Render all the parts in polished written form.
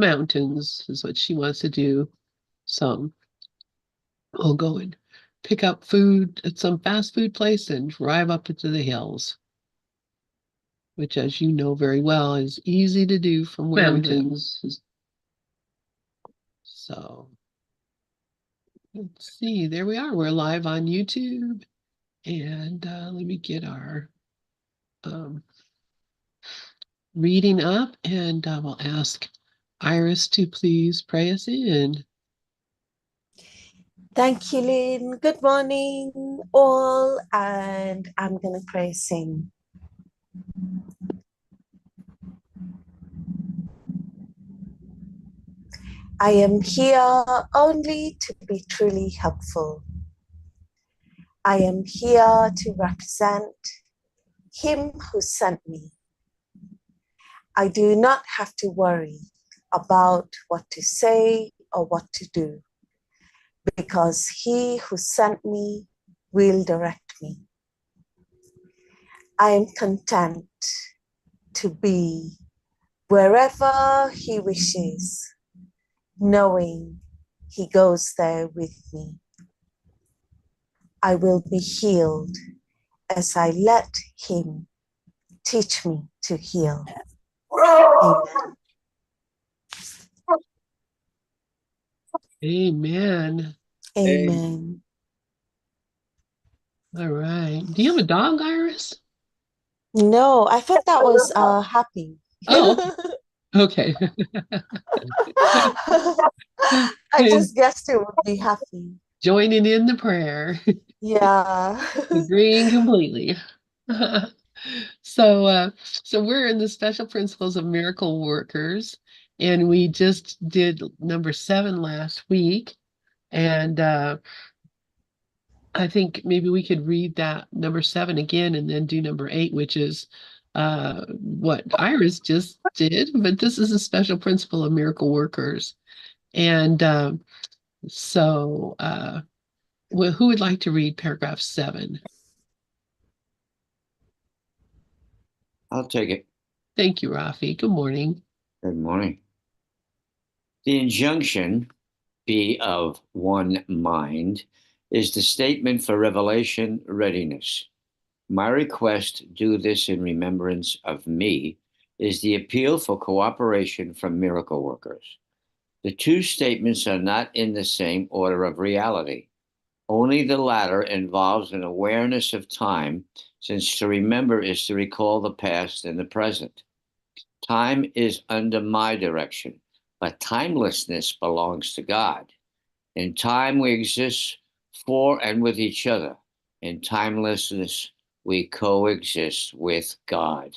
mountains is what she wants to do. So we'll go and pick up food at some fast food place and drive up into the hills, which, as you know very well, is easy to do from where we live. So let's see, there we are. We're live on YouTube. And let me get our reading up, and we'll ask Iris to please pray us in. Thank you, Lynn. Good morning, all. And I'm going to pray us in. I am here only to be truly helpful. I am here to represent Him who sent me. I do not have to worry about what to say or what to do, because He who sent me will direct me. I am content to be wherever He wishes, knowing He goes there with me. I will be healed as I let Him teach me to heal. Amen. Amen. All right. Do you have a dog, Iris? No, I thought that was happy. Oh, okay. I just guessed it would be happy. Joining in the prayer. Yeah. Agreeing completely. So we're in the Special Principles of Miracle Workers, and we just did number 7 last week. And I think maybe we could read that number 7 again and then do number 8, which is what Iris just did. But this is a Special Principle of Miracle Workers. And who would like to read paragraph 7? I'll take it. Thank you, Rafi. Good morning. Good morning. The injunction, be of one mind, is the statement for revelation readiness. My request, do this in remembrance of me, is the appeal for cooperation from miracle workers. The two statements are not in the same order of reality. Only the latter involves an awareness of time, since to remember is to recall the past and the present. Time is under my direction, but timelessness belongs to God. In time, we exist for and with each other. In timelessness, we coexist with God.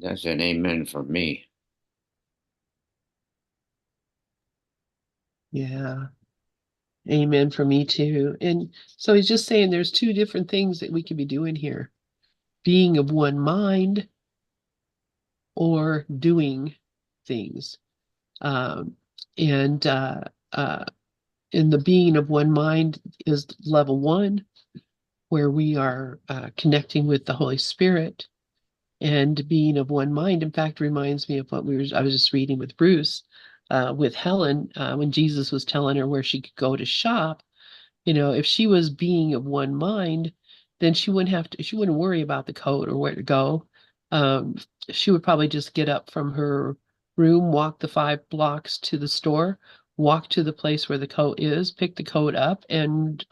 That's an amen from me. Yeah. Amen for me too. And so he's just saying there's two different things that we could be doing here. Being of one mind or doing things. And in the being of one mind is level 1, where we are connecting with the Holy Spirit. And being of one mind, in fact, reminds me of what I was just reading with Bruce, with Helen, when Jesus was telling her where she could go to shop. If she was being of one mind, then she wouldn't worry about the coat or where to go. She would probably just get up from her room, walk the 5 blocks to the store, walk to the place where the coat is, pick the coat up, and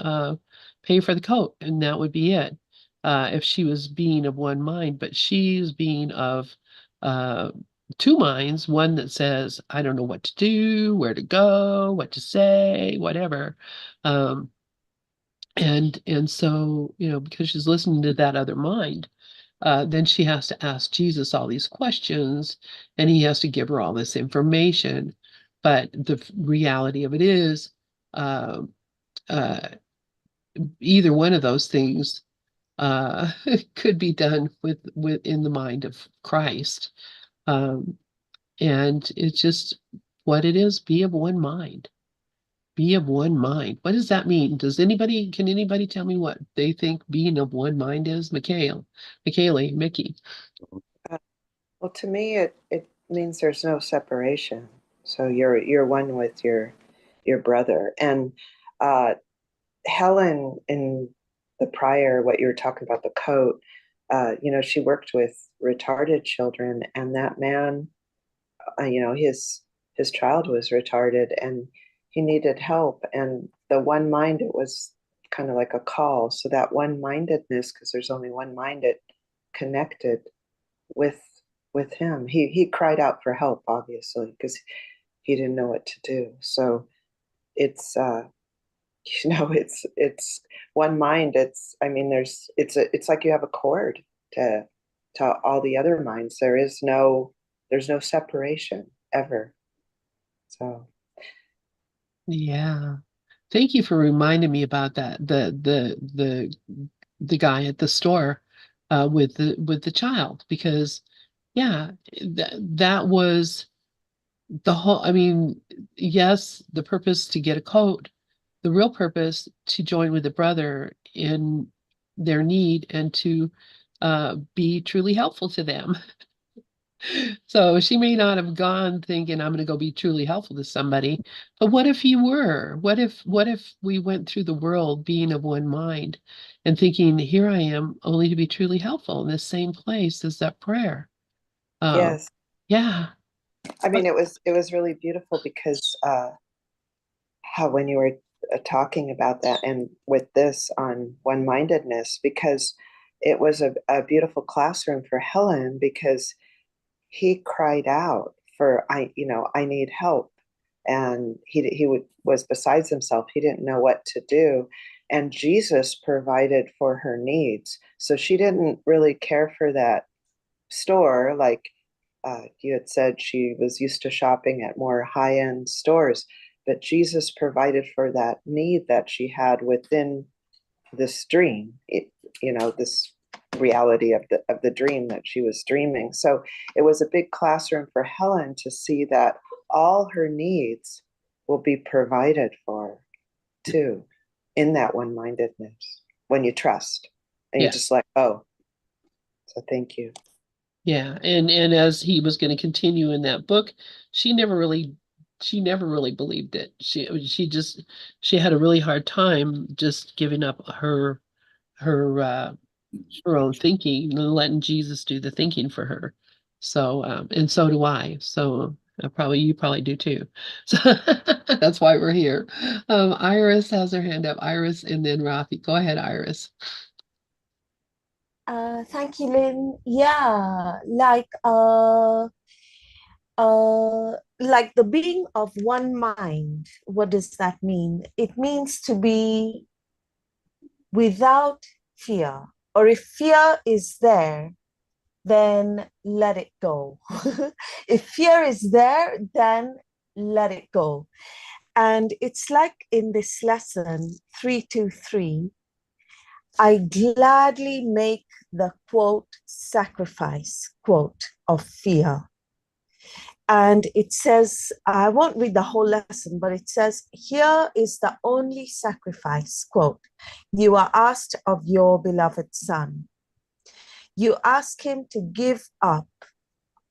pay for the coat, and that would be it. If she was being of one mind, but she's being of 2 minds, one that says, I don't know what to do, where to go, what to say, whatever. And so, because she's listening to that other mind, then she has to ask Jesus all these questions, and he has to give her all this information. But the reality of it is, uh, uh, either one of those things could be done within the mind of Christ. And it's just what it is, be of one mind. Be of one mind. What does that mean? Can anybody tell me what they think being of one mind is? Mickey. to me, it means there's no separation. So you're one with your brother. And Helen, in the prior, what you were talking about, the coat, she worked with retarded children, and that man, his child was retarded, and he needed help. And the one mind, it was kind of like a call. So that one mindedness, because there's only one mind, it connected with him. He cried out for help, obviously, because he didn't know what to do. So it's it's one mind. It's like you have a cord to all the other minds. There's no separation ever. So Yeah. Thank you for reminding me about that. The guy at the store with the child, because yeah, that was the whole, I mean, yes, the purpose to get a coat, the real purpose to join with a brother in their need and to be truly helpful to them. So she may not have gone thinking I'm going to go be truly helpful to somebody, but what if you were? What if we went through the world being of one mind and thinking, here I am only to be truly helpful in this same place as that prayer? yes, Yeah. I mean it was really beautiful because how when you were talking about that and with this on one-mindedness, because it was a beautiful classroom for Helen, because he cried out for I need help, and was besides himself. He didn't know what to do, and Jesus provided for her needs. So she didn't really care for that store, like you had said she was used to shopping at more high-end stores, but Jesus provided for that need that she had within this dream, this reality of the dream that she was dreaming. So it was a big classroom for Helen to see that all her needs will be provided for too, in that one-mindedness, when you trust and you Yeah. just let go. So thank you. Yeah, and as he was going to continue in that book, she never really believed it. She had a really hard time just giving up her her own thinking and letting Jesus do the thinking for her. So and so do I. So you probably do too. So that's why we're here. Iris has her hand up. Iris and then Rafi. Go ahead, Iris. Thank you, Lynn. Yeah, like the being of one mind. What does that mean? It means to be without fear, or if fear is there, then let it go. If fear is there, then let it go. And it's like in this lesson 323, I gladly make the quote sacrifice quote of fear. And it says, I won't read the whole lesson, but it says, here is the only sacrifice, quote, you are asked of your beloved son. You ask him to give up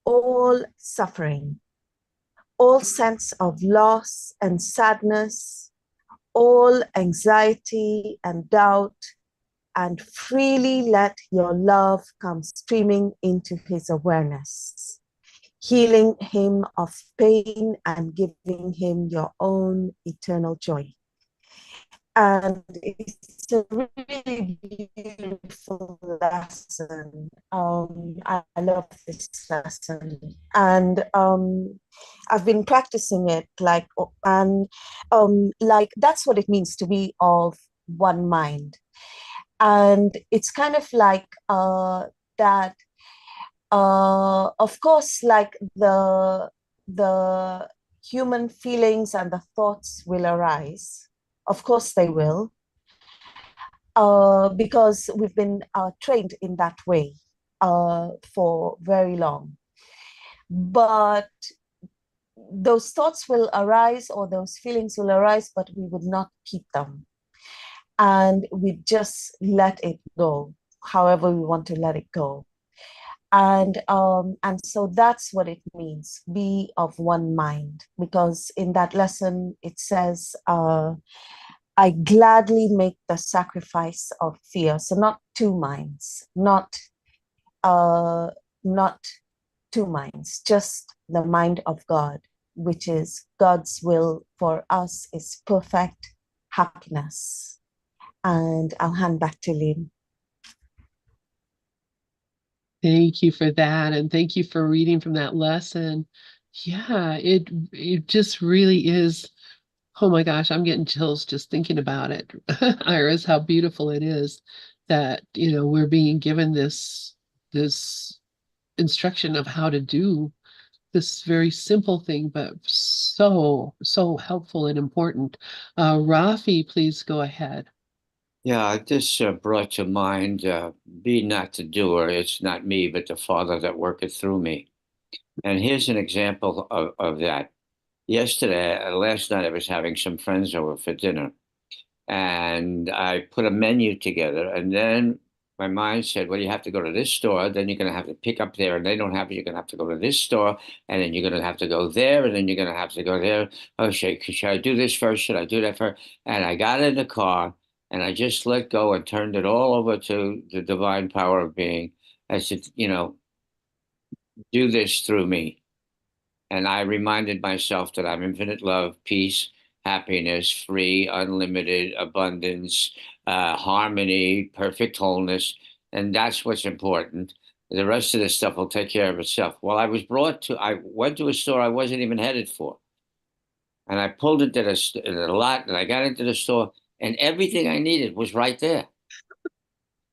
all suffering, all sense of loss and sadness, all anxiety and doubt, and freely let your love come streaming into his awareness, healing him of pain and giving him your own eternal joy. And it's a really beautiful lesson. I love this lesson, and I've been practicing it. Like that's what it means to be of one mind, and it's kind of like that. Of course, like the human feelings and the thoughts will arise. Of course, they will, because we've been trained in that way for very long. But those thoughts will arise or those feelings will arise, but we would not keep them. And we just let it go, however we want to let it go. And so that's what it means, be of one mind, because in that lesson it says, I gladly make the sacrifice of fear. So not two minds, not two minds, just the mind of God, which is God's will for us is perfect happiness. And I'll hand back to Lynn. Thank you for that, and thank you for reading from that lesson. Yeah, it just really is. Oh my gosh, I'm getting chills just thinking about it. Iris, how beautiful it is that, we're being given this instruction of how to do this very simple thing, but so helpful and important. Rafi, please go ahead. Yeah, this brought to mind, be not the doer, it's not me, but the Father that worketh through me. And here's an example of that. Last night, I was having some friends over for dinner, and I put a menu together, and then my mind said, well, you have to go to this store, then you're going to have to pick up there, and they don't have it. You're going to have to go to this store, and then you're going to have to go there, and then you're going to have to go there. Oh, should I do this first? Should I do that first? And I got in the car, and I just let go and turned it all over to the divine power of being. I said, do this through me. And I reminded myself that I'm infinite love, peace, happiness, free, unlimited abundance, harmony, perfect wholeness. And that's what's important. The rest of this stuff will take care of itself. Well, I went to a store I wasn't even headed for. And I pulled into the lot, and I got into the store, and everything I needed was right there.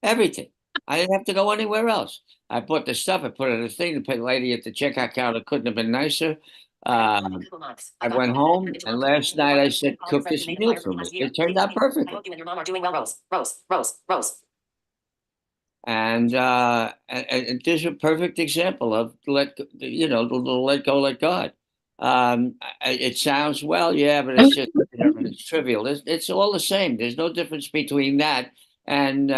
Everything. I didn't have to go anywhere else. I bought the stuff, I put it in a thing. The lady at the checkout counter couldn't have been nicer. I went home, and last night I said, cook this meal for me. It turned out perfectly. And there's a perfect example of let go, let God. It sounds well, yeah, but it's just it's trivial. It's all the same. There's no difference between that and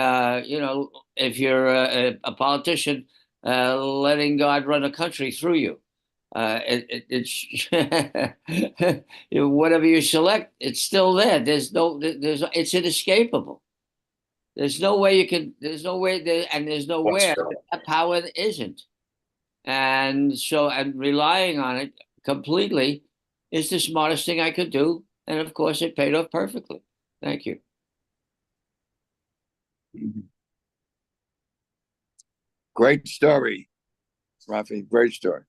if you're a politician, letting God run a country through you. It's whatever you select, it's still there. It's inescapable. There's no way you can, there's no way there, and there's nowhere that power isn't. And relying on it completely is the smartest thing I could do. And of course, it paid off perfectly. Thank you. Great story, Rafi. Great story.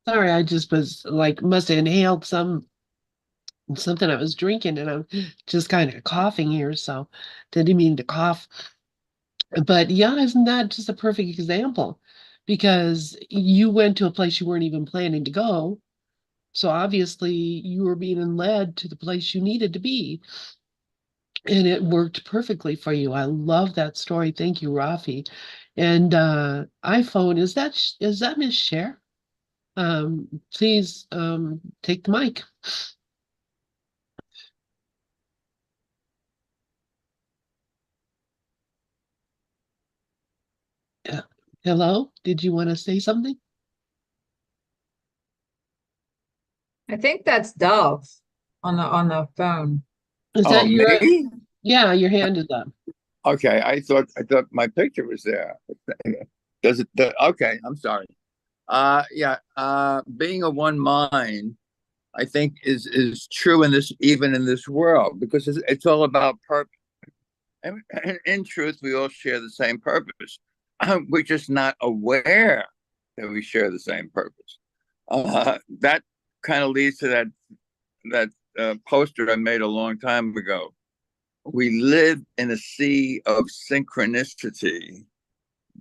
Sorry, I just was like, must have inhaled something I was drinking, and I'm just kind of coughing here, so didn't mean to cough. But yeah, isn't that just a perfect example? Because you went to a place you weren't even planning to go. So obviously you were being led to the place you needed to be. And it worked perfectly for you. I love that story. Thank you, Rafi. And iPhone, is that Miss Cher? Please take the mic. Hello? Did you want to say something? I think that's Dove on the phone. Is Oh, that your me? Yeah, your hand is up. Okay, I thought my picture was there. Okay, I'm sorry. Yeah. Being of one mind, I think is true even in this world, because it's all about purpose. And in truth, we all share the same purpose. We're just not aware that we share the same purpose. That kind of leads to that poster I made a long time ago. We live in a sea of synchronicity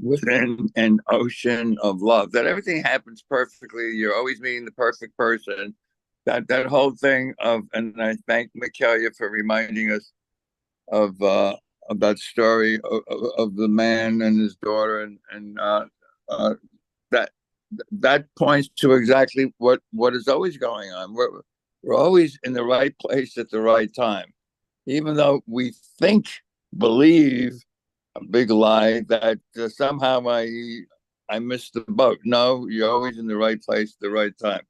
within an ocean of love. That everything happens perfectly. You're always meeting the perfect person. That whole thing and I thank Michaelia for reminding us of that story of the man and his daughter, and that points to exactly what is always going on. We're always in the right place at the right time, even though we believe a big lie that somehow I missed the boat. No, you're always in the right place at the right time.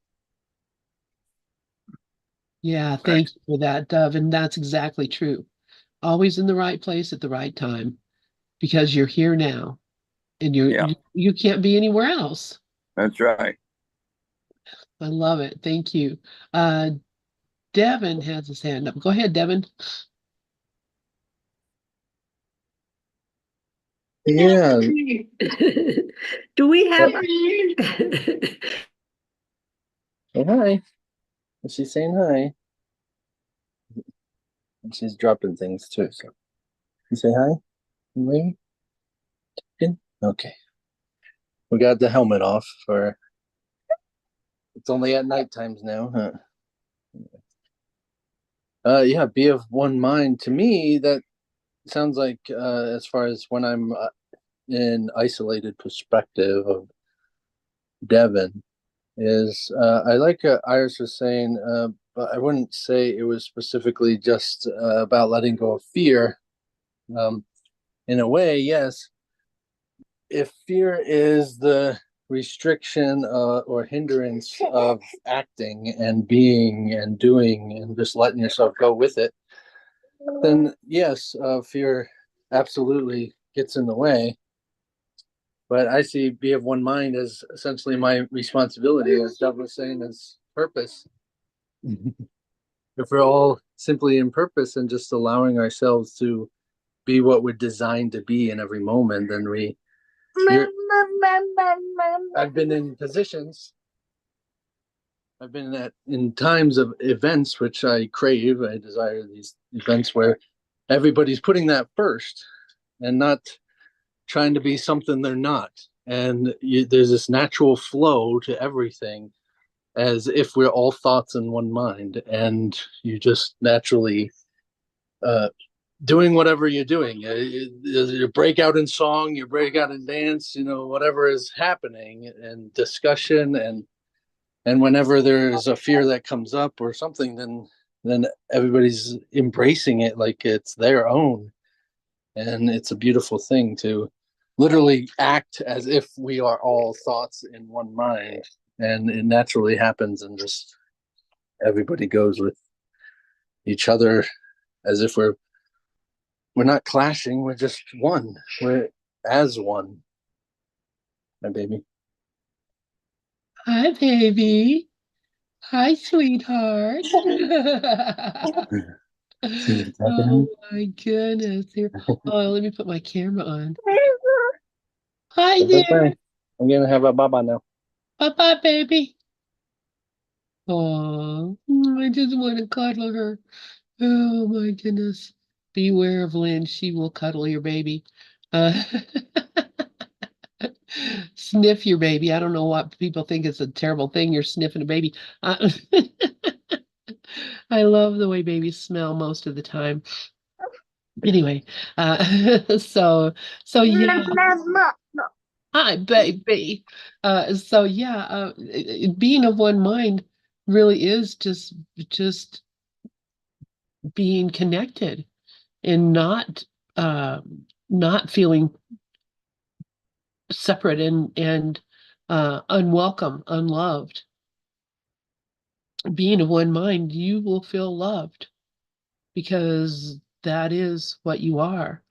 Yeah, thank you for that, Dove. And that's exactly true. Always in the right place at the right time because you're here now and Yeah, you can't be anywhere else. that's right. I love it. Thank you. Uh, Devin has his hand up. Go ahead, Devin. Yeah. Do we have? Oh, hi. She's saying hi. And she's dropping things too. So you say hi. You waving? Good. Okay. We got the helmet off for. It's only at night times now, huh? Yeah. Be of one mind. To me, that sounds like as far as when I'm in isolated perspective of Devon is I like Iris was saying, but I wouldn't say it was specifically just about letting go of fear. In a way, yes. If fear is the restriction or hindrance of acting and being and doing and just letting yourself go with it, then yes, fear absolutely gets in the way. But I see be of one mind as essentially my responsibility, as Dove was saying, as purpose. If we're all simply in purpose and just allowing ourselves to be what we're designed to be in every moment, then I've been in positions, I've been in times of events which I crave, I desire these events where everybody's putting that first and not trying to be something they're not. And there's this natural flow to everything as if we're all thoughts in one mind, and you just naturally doing whatever you're doing. You break out in song, you break out in dance, whatever is happening, and discussion, and whenever there's a fear that comes up or something, then everybody's embracing it like it's their own, and it's a beautiful thing to literally act as if we are all thoughts in one mind, and it naturally happens, and just everybody goes with each other as if we're not clashing, we're just one, we're as one. My baby. Hi, baby. Hi, sweetheart. Oh my goodness. Here. Oh, let me put my camera on. Hi there. Bye. I'm gonna have a baba now. Bye-bye, baby. Oh, I just want to cuddle her. Oh my goodness. Beware of Lynn. She will cuddle your baby. Uh, sniff your baby. I don't know what people think is a terrible thing. You're sniffing a baby. I love the way babies smell most of the time. Anyway, so yeah. Hi, baby. So yeah, being of one mind really is just being connected and uh, not feeling separate and unwelcome, unloved. Being of one mind, you will feel loved because that is what you are.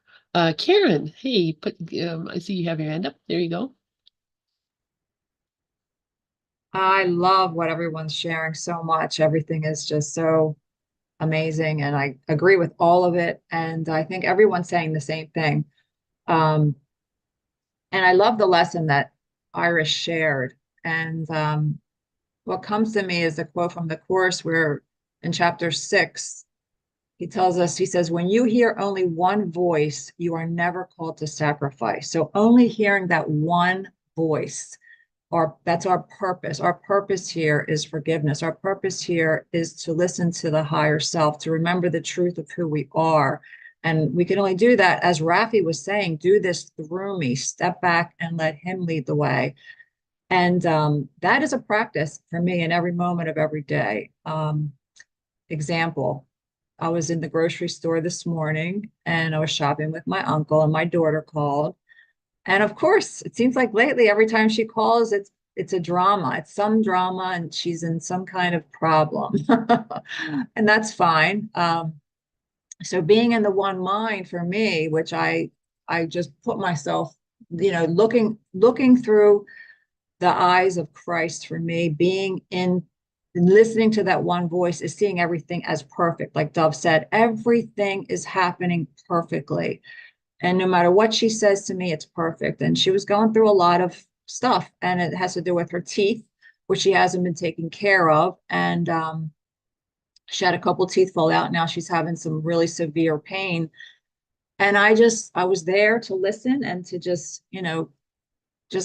Karen, hey, I see you have your hand up. There you go. I love what everyone's sharing so much. Everything is just so amazing, and I agree with all of it. And I think everyone's saying the same thing. Um, and I love the lesson that Iris shared. And what comes to me is a quote from the Course where in chapter 6, he tells us, he says, when you hear only one voice, you are never called to sacrifice. So only hearing that one voice, that's our purpose. Our purpose here is forgiveness. Our purpose here is to listen to the higher self, to remember the truth of who we are. And we can only do that, as Rafi was saying, do this through me, step back and let him lead the way. And that is a practice for me in every moment of every day. Example, I was in the grocery store this morning and I was shopping with my uncle, and my daughter called. And of course, it seems like lately, every time she calls, it's a drama. It's some drama, and she's in some kind of problem. And that's fine. So being in the one mind for me, which I just put myself, looking through the eyes of Christ for me, being in listening to that one voice is seeing everything as perfect. Like Dove said, everything is happening perfectly. And no matter what she says to me, it's perfect. And she was going through a lot of stuff, and it has to do with her teeth, which she hasn't been taking care of. And she had a couple teeth fall out. Now she's having some really severe pain. And I was there to listen and to just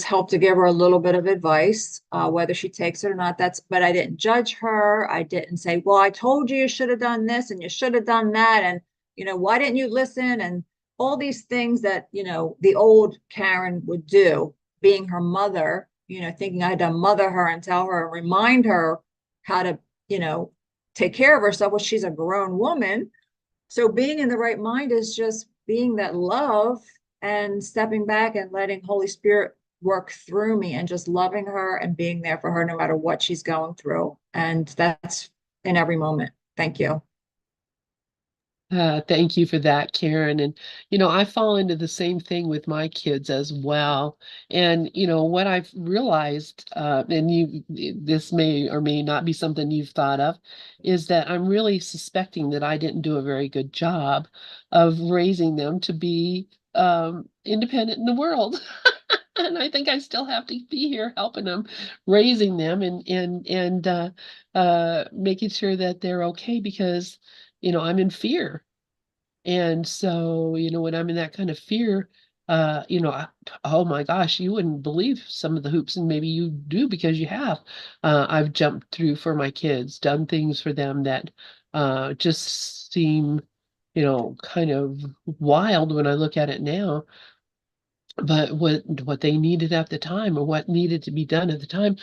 help to give her a little bit of advice, whether she takes it or not. But I didn't judge her. I didn't say, well, I told you should have done this and you should have done that. And, why didn't you listen? And all these things that, the old Karen would do, being her mother, thinking I had to mother her and tell her, remind her how to, take care of herself. Well, she's a grown woman. So being in the right mind is just being that love and stepping back and letting Holy Spirit work through me and just loving her and being there for her no matter what she's going through. And that's in every moment. Thank you. Thank you for that, Karen. And, I fall into the same thing with my kids as well. And, what I've realized, this may or may not be something you've thought of, is that I'm really suspecting that I didn't do a very good job of raising them to be independent in the world. And I think I still have to be here helping them, raising them and making sure that they're okay because I'm in fear. And so, when I'm in that kind of fear, oh my gosh, you wouldn't believe some of the hoops, and maybe you do because you have. I've jumped through for my kids, done things for them that just seem, kind of wild when I look at it now. But what they needed at the time, or what needed to be done at the time,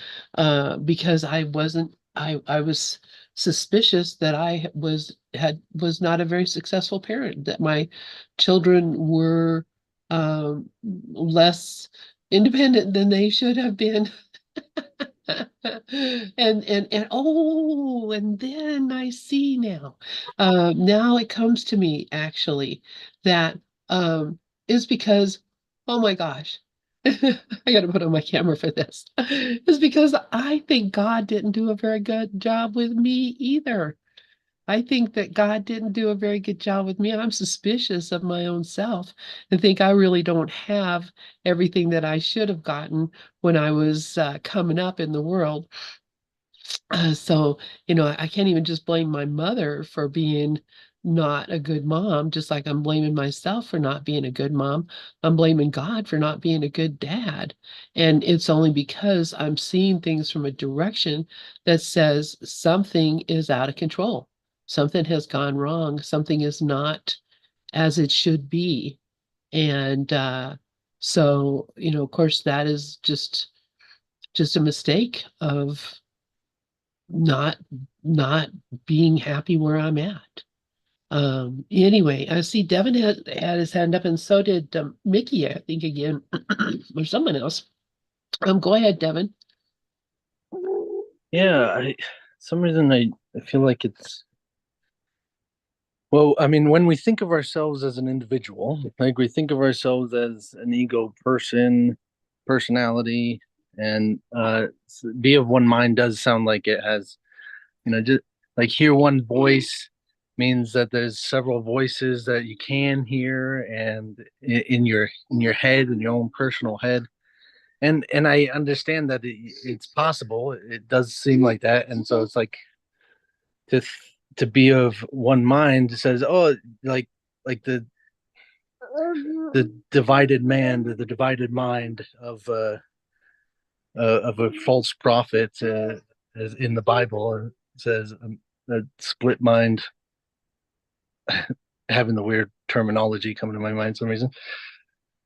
because I was suspicious that was not a very successful parent, that my children were less independent than they should have been. And then I see now. Now it comes to me actually that is because, oh my gosh, I got to put on my camera for this. Is because I think God didn't do a very good job with me either. I think that God didn't do a very good job with me. I'm suspicious of my own self and think I really don't have everything that I should have gotten when I was coming up in the world. So, I can't even just blame my mother for being not a good mom, just like I'm blaming myself for not being a good mom. I'm blaming God for not being a good dad. And it's only because I'm seeing things from a direction that says something is out of control. Something has gone wrong. Something is not as it should be. And so, of course, that is just a mistake of not not being happy where I'm at. Anyway, I see Devin had his hand up, and so did Mickey, I think, again, or someone else. Go ahead, Devin. Yeah, some reason I feel like it's, well, I mean, when we think of ourselves as an individual, like we think of ourselves as an ego personality, and be of one mind does sound like it has, just like hear one voice means that there's several voices that you can hear, and in your head, in your own personal head. And I understand that it's possible. It does seem like that, and so it's like to to be of one mind says, oh, like the divided man, the divided mind of a false prophet, as in the Bible, it says a split mind. Having the weird terminology coming to my mind for some reason,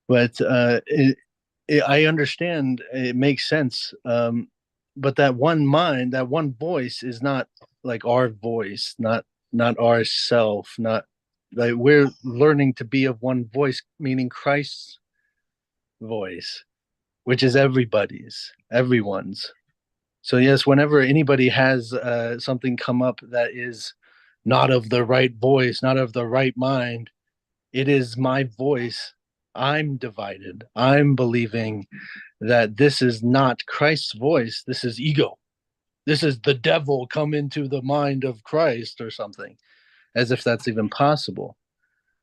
but I understand, it makes sense. But that one mind, that one voice is not like our voice, not not ourself, not like we're learning to be of one voice, meaning Christ's voice, which is everyone's. So yes, whenever anybody has something come up that is not of the right voice, not of the right mind, it is my voice. I'm divided. I'm believing that this is not Christ's voice. This is ego. This is the devil come into the mind of Christ or something, as if that's even possible.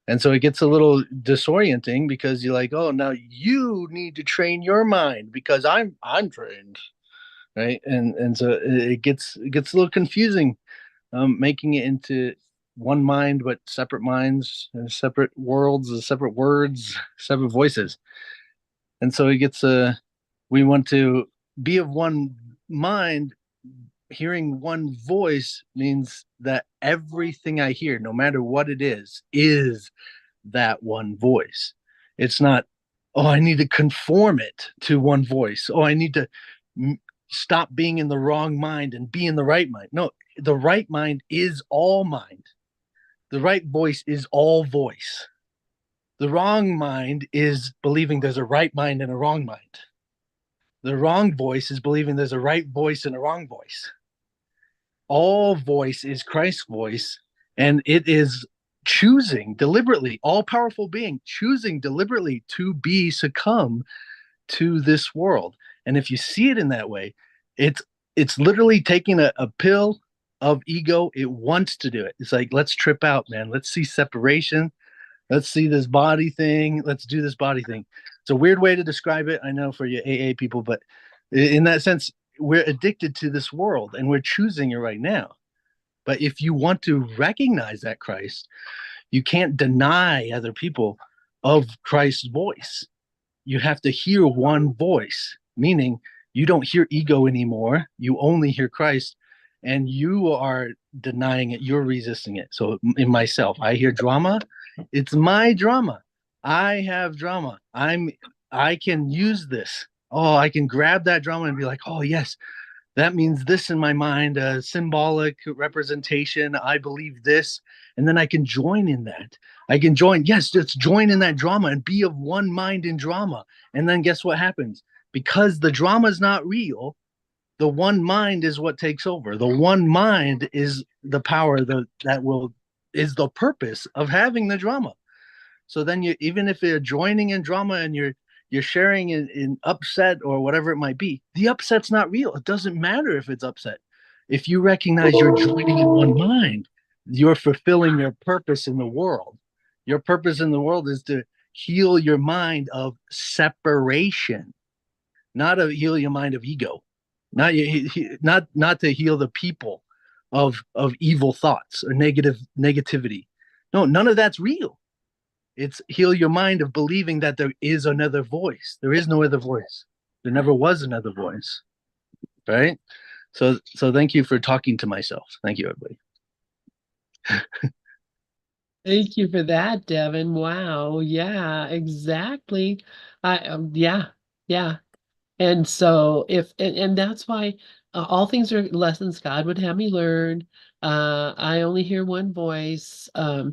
And so it gets a little disorienting because you're like, oh, now you need to train your mind because I'm trained, right? And so it gets a little confusing, making it into one mind but separate minds and separate worlds, separate words, separate voices. And so it gets we want to be of one mind. Hearing one voice means that everything I hear, no matter what it is that one voice. It's not, oh, I need to conform it to one voice. Oh, I need to stop being in the wrong mind and be in the right mind. No, the right mind is all mind. The right voice is all voice. The wrong mind is believing there's a right mind and a wrong mind. The wrong voice is believing there's a right voice and a wrong voice. All voice is Christ's voice, and it is choosing deliberately, all powerful being choosing deliberately to be succumb to this world. And if you see it in that way, it's literally taking a pill of ego. It wants to do it. It's like, let's trip out, man. Let's see separation. Let's see this body thing. Let's do this body thing. It's a weird way to describe it, I know, for you AA people, but in that sense, we're addicted to this world and we're choosing it right now. But if you want to recognize that Christ, you can't deny other people of Christ's voice. You have to hear one voice, meaning you don't hear ego anymore. You only hear Christ, and you are denying it. You're resisting it. So in myself, I hear drama. It's my drama. I have drama. I can use this. Oh, I can grab that drama and be like, oh yes, that means this in my mind, a symbolic representation. I believe this. And then I can join in that. I can join, yes, let's join in that drama and be of one mind in drama. And then guess what happens? Because the drama is not real, the one mind is what takes over. The one mind is the power is the purpose of having the drama. So then you, even if you're joining in drama and you're sharing in upset or whatever it might be, the upset's not real. It doesn't matter if it's upset. If you recognize you're joining in one mind, you're fulfilling your purpose in the world. Your purpose in the world is to heal your mind of separation, not to heal your mind of ego, not to heal the people of evil thoughts or negativity. No, none of that's real. It's heal your mind of believing that there is another voice. There is no other voice. There never was another voice. Right? So thank you for talking to myself. Thank you, everybody. Thank you for that, Devin. Wow. Yeah, exactly. Yeah, yeah. And so and that's why all things are lessons God would have me learn. I only hear one voice. Uh,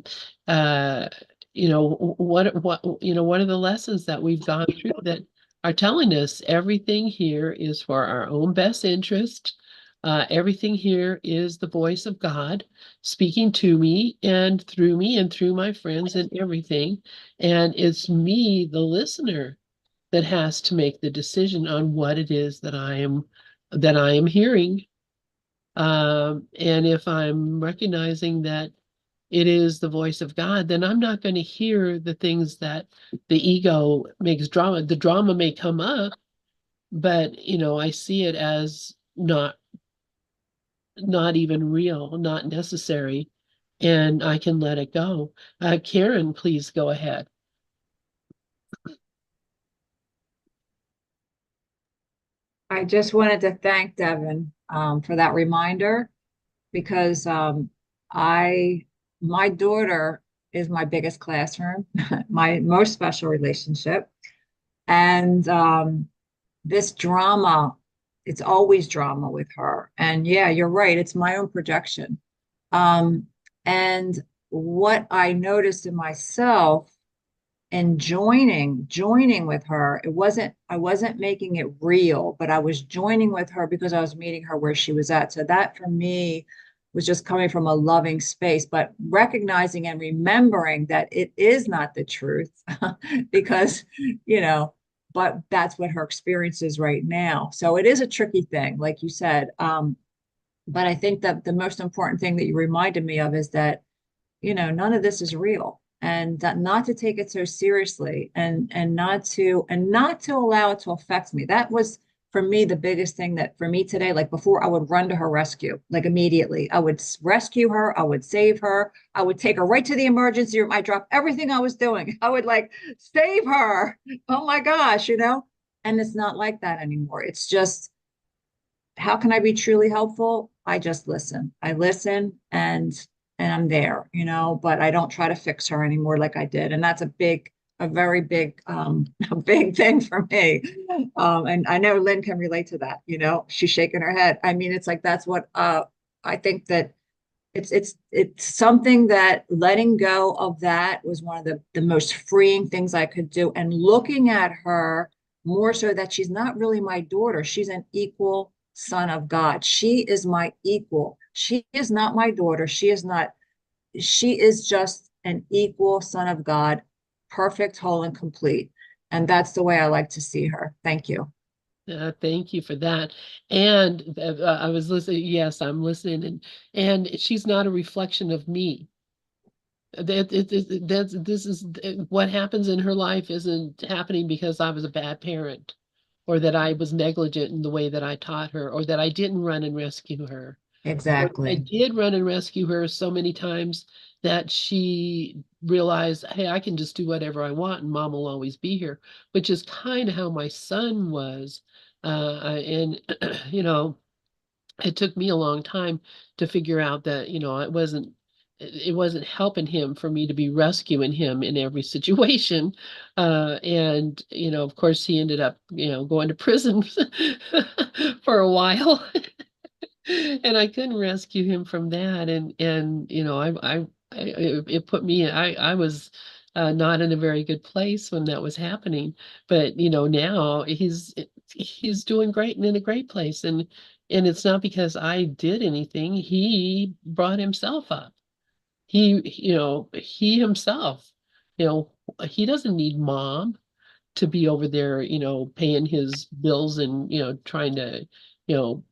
what are the lessons that we've gone through that are telling us everything here is for our own best interest. Everything here is the voice of God speaking to me and through my friends and everything. And it's me, the listener, that has to make the decision on what it is that I am hearing. And if I'm recognizing that it is the voice of God, then I'm not going to hear the things that the ego makes drama. The drama may come up, but I see it as not even real, not necessary, and I can let it go. Karen, please go ahead. I just wanted to thank Devin for that reminder because I my daughter is my biggest classroom, my most special relationship. And this drama, it's always drama with her. And yeah, you're right, it's my own projection. Um, And what I noticed in myself and joining with her, I wasn't making it real, but I was joining with her because I was meeting her where she was at. So that for me was just coming from a loving space, but recognizing and remembering that it is not the truth because, but that's what her experience is right now. So it is a tricky thing, like you said. But I think that the most important thing that you reminded me of is that, none of this is real, and that not to take it so seriously, and not to allow it to affect me. That was for me the biggest thing that for me today. Like before, I would run to her rescue, like immediately. I would rescue her, I would save her, I would take her right to the emergency room. I dropped everything I was doing. I would like save her. Oh my gosh, and it's not like that anymore. It's just, how can I be truly helpful? I just listen. I listen, and I'm there, but I don't try to fix her anymore like I did. And that's a very big, a big thing for me. And I know Lynn can relate to that, she's shaking her head. I mean, it's like, that's what, I think that it's something that letting go of that was one of the most freeing things I could do. And looking at her more so that she's not really my daughter. She's an equal son of God. She is my equal. She is not my daughter. She is just an equal son of God, perfect, whole, and complete. And that's the way I like to see her. Thank you. Thank you for that. And I was listening. Yes, I'm listening. And she's not a reflection of me. This is what happens in her life isn't happening because I was a bad parent, or that I was negligent in the way that I taught her, or that I didn't run and rescue her. I Exactly. did run and rescue her so many times that she realized, hey, I can just do whatever I want and mom will always be here, which is kind of how my son was. And, it took me a long time to figure out that, it wasn't helping him for me to be rescuing him in every situation. And, of course, he ended up, going to prison for a while. And I couldn't rescue him from that. And it put me, I was not in a very good place when that was happening. But now he's doing great and in a great place. And it's not because I did anything. He brought himself up. He himself, he doesn't need mom to be over there, paying his bills and, trying to, you know,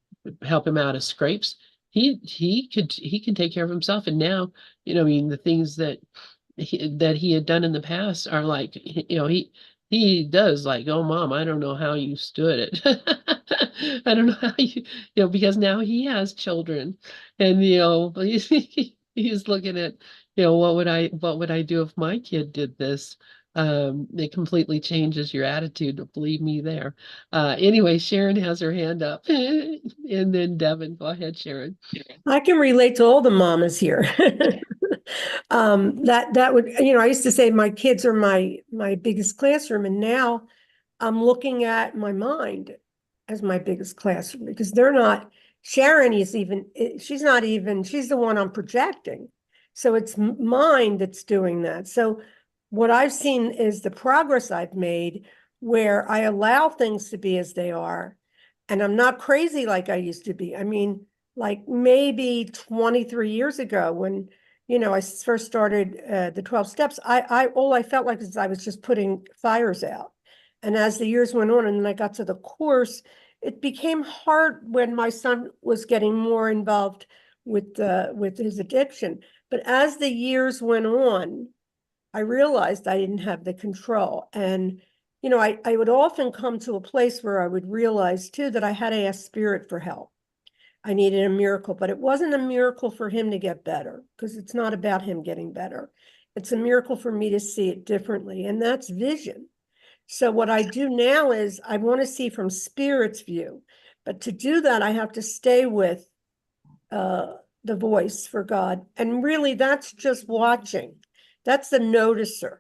help him out of scrapes. He can take care of himself. And now, I mean, the things that he had done in the past are like, he does like, oh mom, I don't know how you stood it. I don't know how because now he has children, and he's looking at, what would I do if my kid did this? It completely changes your attitude, believe me there. Anyway, Sharon has her hand up. And then Devin, go ahead, Sharon. I can relate to all the mamas here. That would, I used to say my kids are my biggest classroom, and now I'm looking at my mind as my biggest classroom, because they're not, Sharon is even, she's not even, she's the one I'm projecting. So it's mind that's doing that. So what I've seen is the progress I've made where I allow things to be as they are. And I'm not crazy like I used to be. I mean, like maybe 23 years ago when, I first started the 12 steps, all I felt like is I was just putting fires out. And as the years went on and I got to the course, it became hard when my son was getting more involved with his addiction. But as the years went on, I realized I didn't have the control. And, I would often come to a place where I would realize too that I had to ask spirit for help. I needed a miracle, but it wasn't a miracle for him to get better, because it's not about him getting better. It's a miracle for me to see it differently. And that's vision. So what I do now is I want to see from spirit's view, but to do that, I have to stay with the voice for God. And really that's just watching. That's the noticer,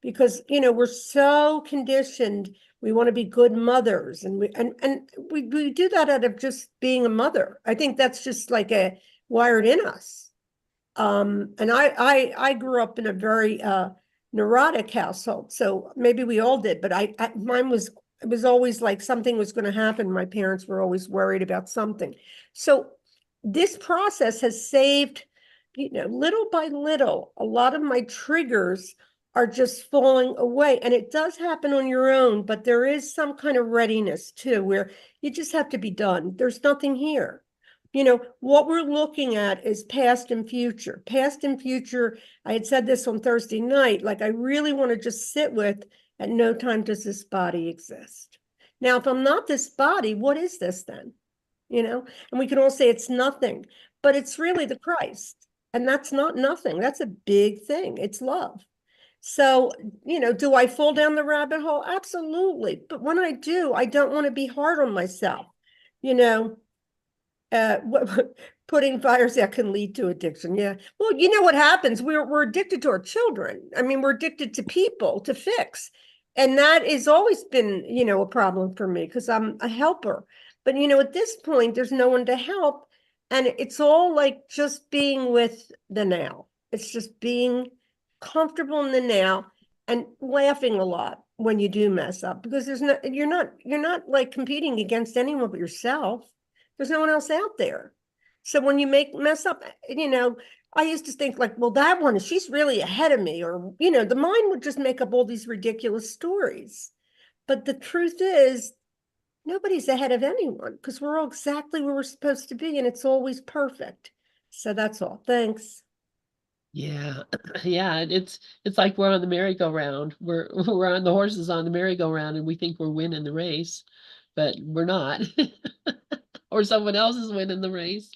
because, we're so conditioned. We want to be good mothers, and we do that out of just being a mother. I think that's just like wired in us. And I grew up in a very neurotic household, so maybe we all did, but mine was, it was always like something was going to happen. My parents were always worried about something. So this process has saved, little by little, a lot of my triggers are just falling away. And it does happen on your own, but there is some kind of readiness too, where you just have to be done. There's nothing here. What we're looking at is past and future. Past and future, I had said this on Thursday night, like I really want to just sit with, at no time does this body exist. Now, if I'm not this body, what is this then? And we can all say it's nothing, but it's really the Christ. And that's not nothing. That's a big thing. It's love. So, do I fall down the rabbit hole? Absolutely. But when I do, I don't want to be hard on myself. You know, uh, Putting fires that can lead to addiction. Yeah. Well, you know what happens? We're addicted to our children. I mean, we're addicted to people to fix. And that has always been, a problem for me because I'm a helper. But, at this point, there's no one to help. And it's all like just being with the now. It's just being comfortable in the now and laughing a lot when you do mess up because you're not like competing against anyone but yourself. There's no one else out there. So when you mess up, I used to think like, well, that one, she's really ahead of me, or, the mind would just make up all these ridiculous stories. But the truth is, nobody's ahead of anyone because we're all exactly where we're supposed to be and it's always perfect. So that's all. Thanks. Yeah, yeah, it's like we're on the merry-go-round. We're on the horses on the merry-go-round, and we think we're winning the race, but we're not. Or someone else is winning the race.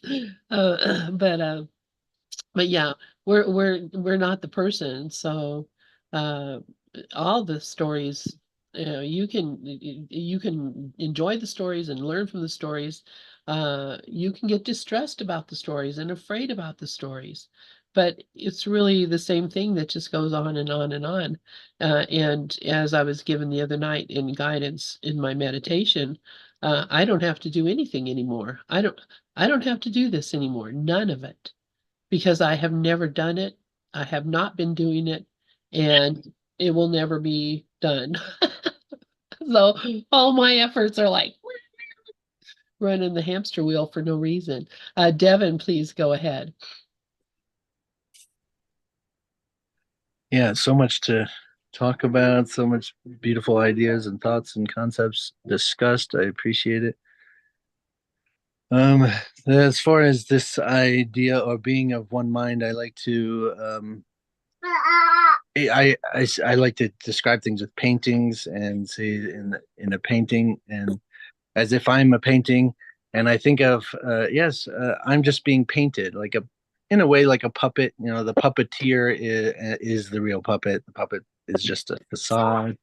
But yeah, we're not the person. So uh, all the stories, you can enjoy the stories and learn from the stories. You can get distressed about the stories and afraid about the stories, but it's really the same thing that just goes on and on and on. And as I was given the other night in guidance in my meditation, I don't have to do anything anymore. I don't have to do this anymore. None of it, because I have never done it. I have not been doing it, and it will never be done. So all my efforts are like running the hamster wheel for no reason. Devin, please go ahead. Yeah, so much to talk about, so much beautiful ideas and thoughts and concepts discussed. I appreciate it. As far as this idea or being of one mind, I like to I like to describe things with paintings and say in a painting and as if I'm a painting, and I think of yes, I'm just being painted like a in a way like a puppet. The puppeteer is the real puppet. The puppet is just a facade,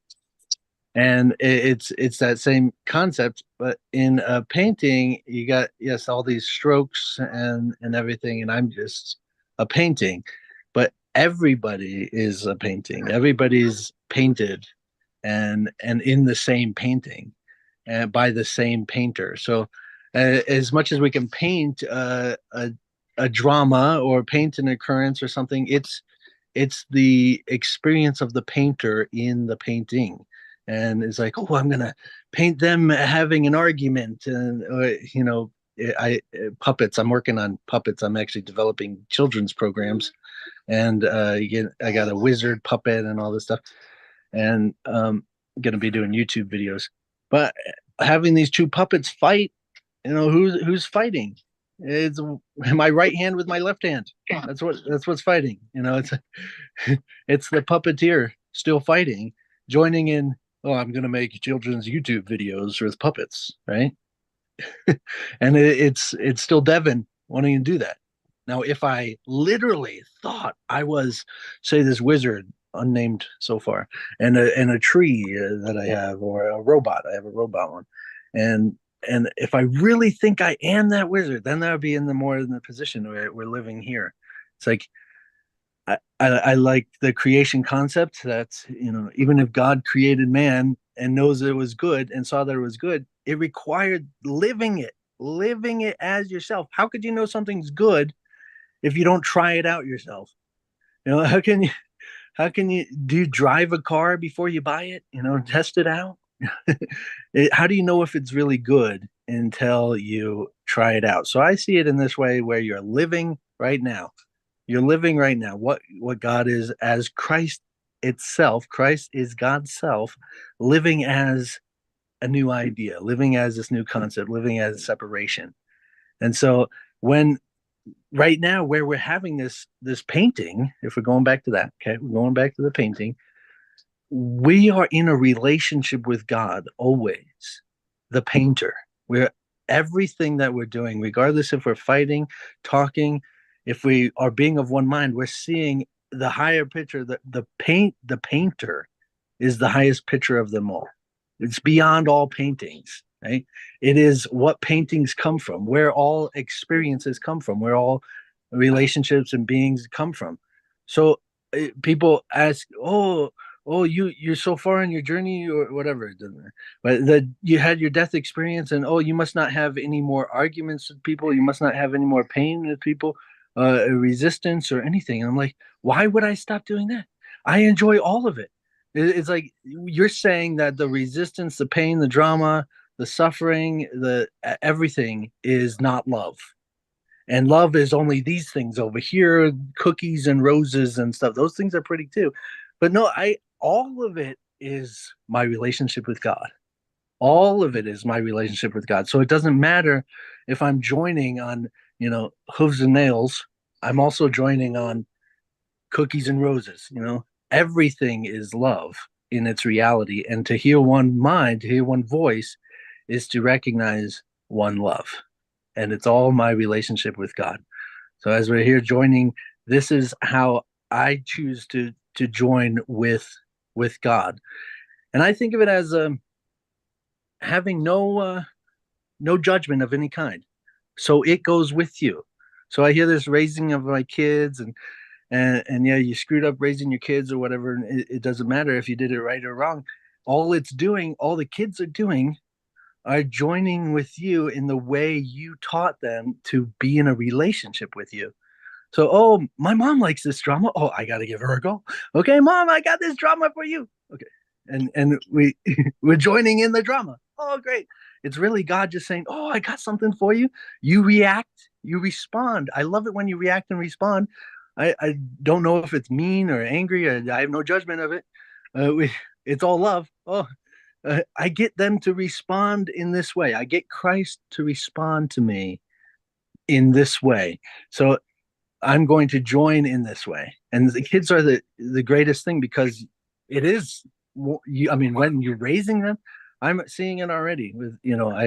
and it's that same concept, but in a painting you got, yes, all these strokes and everything, and I'm just a painting, but everybody is a painting, everybody's painted and in the same painting and by the same painter. So as much as we can paint a drama or paint an occurrence or something, it's the experience of the painter in the painting. And it's like, oh, I'm gonna paint them having an argument, and I puppets. I'm working on puppets. I'm actually developing children's programs, and I got a wizard puppet and all this stuff, and gonna be doing YouTube videos. But having these two puppets fight, who's fighting? It's my right hand with my left hand. That's what's fighting. It's the puppeteer still fighting, joining in. Oh, I'm gonna make children's YouTube videos with puppets, right? And it's still Devin wanting to do that. Now, if I literally thought I was, say, this wizard, unnamed so far, and a tree that I have, or a robot, I have a robot one, and if I really think I am that wizard, then that would be in the position where we're living here. It's like I like the creation concept that, even if God created man and knows it was good and saw that it was good, it required living it as yourself. How could you know something's good if you don't try it out yourself? How can you do you drive a car before you buy it? Test it out. How do you know if it's really good until you try it out? So I see it in this way, where you're living right now. You're living right now what God is, as Christ itself. Christ is God's self, living as a new idea, living as this new concept, living as separation. And so when right now, where we're having this painting, if we're going back to that, okay, we're going back to the painting, we are in a relationship with God always, the painter. We're everything that we're doing, regardless if we're fighting, talking, if we are being of one mind, we're seeing the higher picture. The painter is the highest picture of them all. It's beyond all paintings, right? It is what paintings come from, where all experiences come from, where all relationships and beings come from. So people ask, oh, you're so far in your journey or whatever, but that you had your death experience, and oh, you must not have any more arguments with people, you must not have any more pain with people, resistance or anything. And I'm like, why would I stop doing that? I enjoy all of it. It's like you're saying that the resistance, the pain, the drama, the suffering, the everything is not love. And love is only these things over here, cookies and roses and stuff. Those things are pretty too. But no, all of it is my relationship with God. All of it is my relationship with God. So it doesn't matter if I'm joining on, hooves and nails. I'm also joining on cookies and roses. Everything is love in its reality. And to hear one mind, to hear one voice, is to recognize one love. And it's all my relationship with God. So as we're here joining, this is how I choose to join with God. And I think of it as having no judgment of any kind. So it goes with you. So I hear this raising of my kids, and yeah, you screwed up raising your kids or whatever, and it doesn't matter if you did it right or wrong. All the kids are doing are joining with you in the way you taught them to be in a relationship with you. So, oh, my mom likes this drama. Oh, I got to give her a go. Okay, mom, I got this drama for you. Okay. And we're joining in the drama. Oh, great. It's really God just saying, oh, I got something for you. You react, you respond. I love it when you react and respond. I don't know if it's mean or angry, or I have no judgment of it. It's all love. Oh, I get them to respond in this way. I get Christ to respond to me in this way. So I'm going to join in this way. And the kids are the greatest thing, because it is, when you're raising them, I'm seeing it already with, I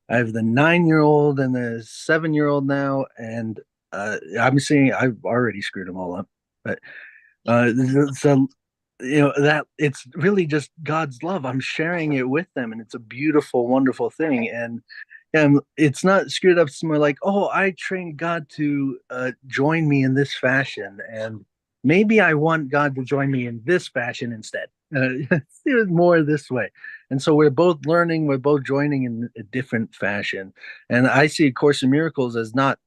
have the 9-year-old and the 7-year-old now. And I'm seeing, I've already screwed them all up, but so that it's really just God's love. I'm sharing it with them, and it's a beautiful, wonderful thing. And it's not screwed up. It's more like, oh, I trained God to join me in this fashion, and maybe I want God to join me in this fashion instead. It was more this way. And so we're both learning, we're both joining in a different fashion. And I see A Course in Miracles as not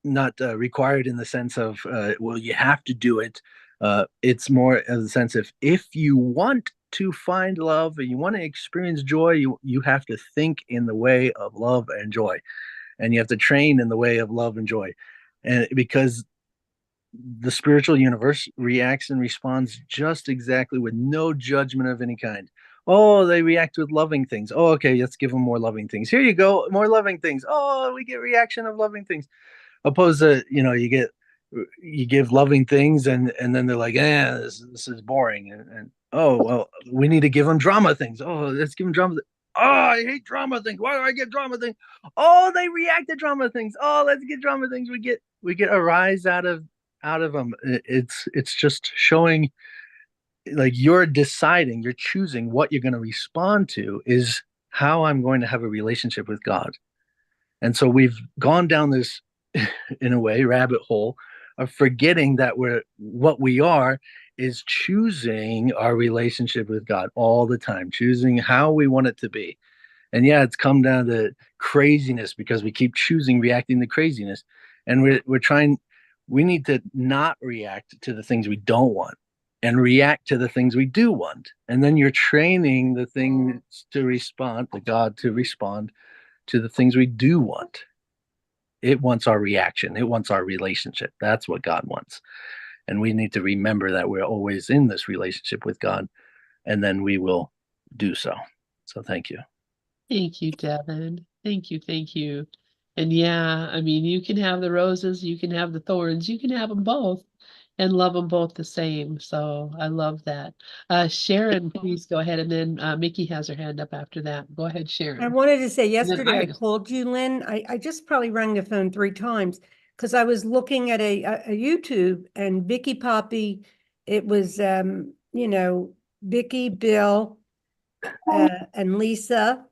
required in the sense of, well, you have to do it. It's more in the sense of, if you want to find love and you want to experience joy, you have to think in the way of love and joy, and you have to train in the way of love and joy. And because the spiritual universe reacts and responds just exactly, with no judgment of any kind. Oh, they react with loving things. Oh, okay, let's give them more loving things. Here you go, more loving things. Oh, we get reaction of loving things. Opposed to, you give loving things, and then they're like, this is boring, and oh, well, we need to give them drama things. Oh, let's give them drama. Oh, I hate drama things. Why do I get drama things? Oh, they react to drama things. Oh, let's get drama things. We get a rise out of them. It's just showing, like, you're deciding, you're choosing what you're going to respond to is how I'm going to have a relationship with God. And so we've gone down this, in a way, rabbit hole of forgetting that what we are is choosing our relationship with God all the time, choosing how we want it to be. And yeah, it's come down to craziness because we keep choosing reacting to craziness. And we need to not react to the things we don't want and react to the things we do want. And then you're training the things to respond, the God to respond to the things we do want. It wants our reaction. It wants our relationship. That's what God wants. And we need to remember that we're always in this relationship with God, and then we will do so. So thank you. Thank you, Devin. Thank you. Thank you. And yeah, I mean, you can have the roses, you can have the thorns, you can have them both and love them both the same. So I love that. Sharon, please go ahead. And then Mickey has her hand up after that. Go ahead, I Sharon. wanted to say And then yesterday I Iris. called you, Lynn. I just probably rang the phone 3 times because I was looking at a YouTube and Vicky Poppy. It was Vicky, Bill, and Lisa.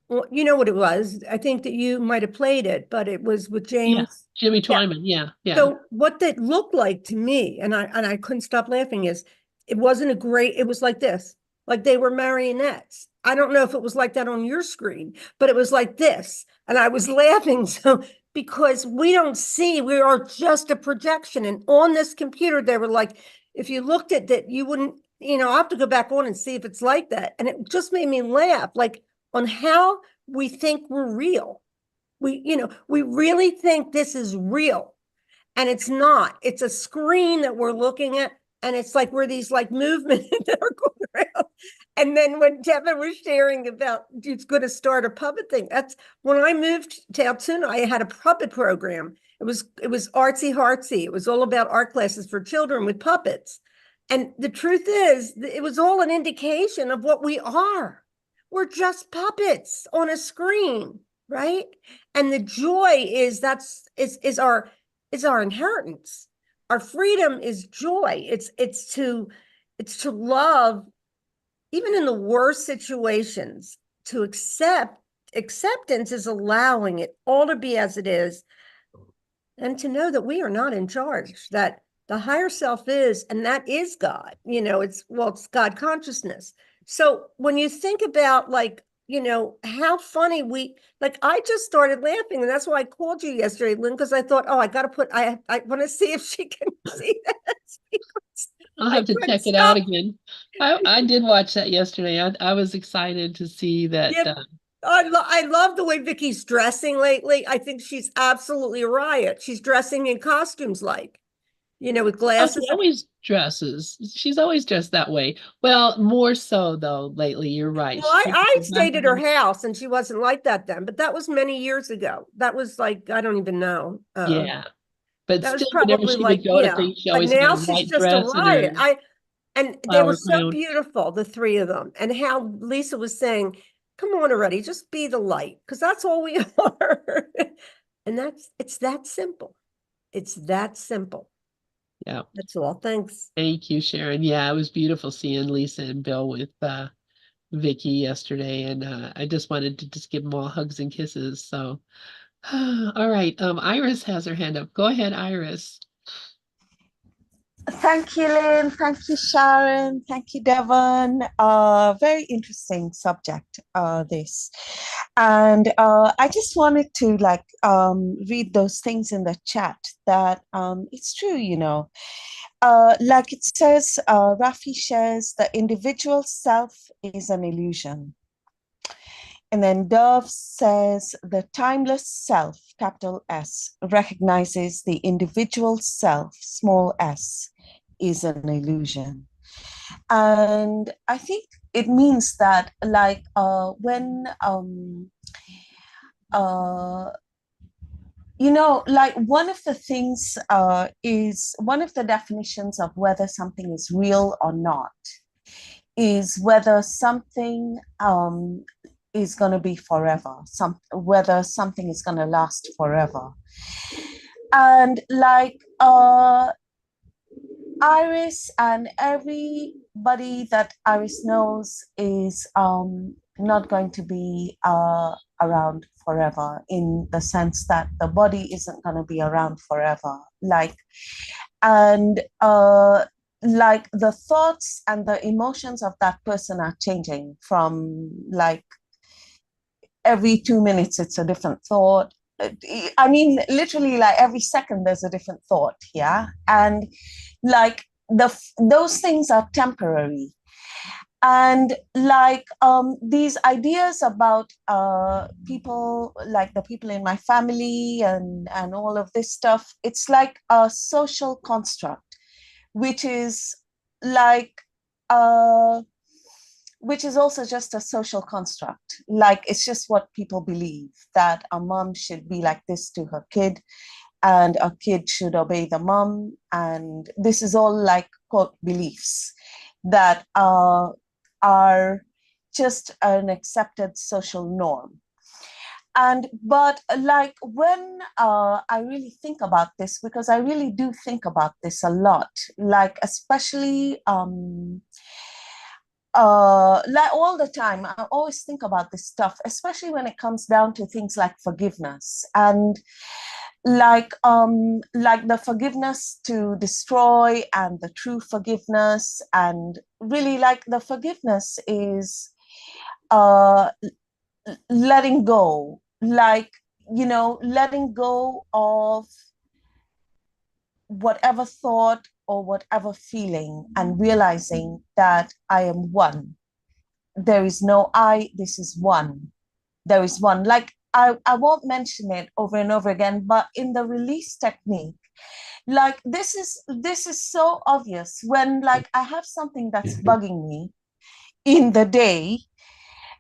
Well, you know what it was. I think that you might have played it, but it was with Yeah, James. Jimmy Yeah. Twyman. Yeah, yeah. So what that looked like to me, and I couldn't stop laughing, is it wasn't a great, it was like this, like they were marionettes. I don't know if it was like that on your screen, but it was like this. And I was laughing. So because we don't see, we are just a projection. And on this computer, they were like, if you looked at that, you wouldn't, I'll have to go back on and see if it's like that. And it just made me laugh, like on how we think we're real. We really think this is real. And it's not. It's a screen that we're looking at, and it's like we're these like movements that are going around. And then when Devin was sharing about he's going to start a puppet thing, that's when I moved to Altoona, I had a puppet program. It was artsy hartsy. It was all about art classes for children with puppets. And the truth is, it was all an indication of what we are. We're just puppets on a screen, right? And the joy is is our inheritance. Our freedom is joy. It's to love, even in the worst situations, to acceptance is allowing it all to be as it is, and to know that we are not in charge, that the higher self is, and that is God. It's God consciousness. So when you think about how funny I just started laughing, and that's why I called you yesterday, Lynn, because I thought, oh, I want to see if she can see that. I'll I have to couldn't check it out stop. again. I did watch that yesterday. I was excited to see that. Yeah, I love the way Vicky's dressing lately. I think she's absolutely a riot. She's dressing in costumes with Oh, glasses. she always dresses. She's always dressed that way. Well, more so though lately. You're right. Well, I stayed at her house and she wasn't like that then, but that was many years ago. That was like, I don't even know. Yeah, but That was still, whenever probably she would go to things, she but always had a now she's white just a dress and her riot. And they were flower so crown. beautiful, the three of them. And how Lisa was saying, come on already, just be the light, because that's all we are. And it's that simple. It's that simple. Yeah. That's all. Thanks. Thank you, Sharon. Yeah, it was beautiful seeing Lisa and Bill with Vicky yesterday, and I just wanted to just give them all hugs and kisses. So, all right. Iris has her hand up. Go ahead, Iris. Thank you, Lynn. Thank you, Sharon. Thank you, Devon. Very interesting subject, this. And I just wanted to read those things in the chat that it's true, like it says, Rafi shares, the individual self is an illusion. And then Dove says, the timeless self, capital S, recognizes the individual self, small s, is an illusion. And I think it means that when one of the things is one of the definitions of whether something is real or not is whether something is going to be forever, whether something is going to last forever. And Iris and everybody that Iris knows is not going to be around forever, in the sense that the body isn't going to be around forever. The thoughts and the emotions of that person are changing from every 2 minutes, it's a different thought. I mean, literally, like every second, there's a different thought. Yeah. And like those things are temporary. And like these ideas about people, like the people in my family and all of this stuff, it's like a social construct, which is like uh which is also just a social construct. Like it's just what people believe, that a mom should be like this to her kid, and a kid should obey the mom. And this is all like quote beliefs that are just an accepted social norm. And but like when I really think about this, because I really do think about this a lot, like especially like all the time, I always think about this stuff, especially when it comes down to things like forgiveness. And like the forgiveness to destroy and the true forgiveness. And really, like the forgiveness is uh letting go, like, you know, letting go of whatever thought or whatever feeling, and realizing that I am one. There is no I, this is one. There is one. Like I won't mention it over and over again, but in the release technique, like this is so obvious when like I have something that's bugging me in the day,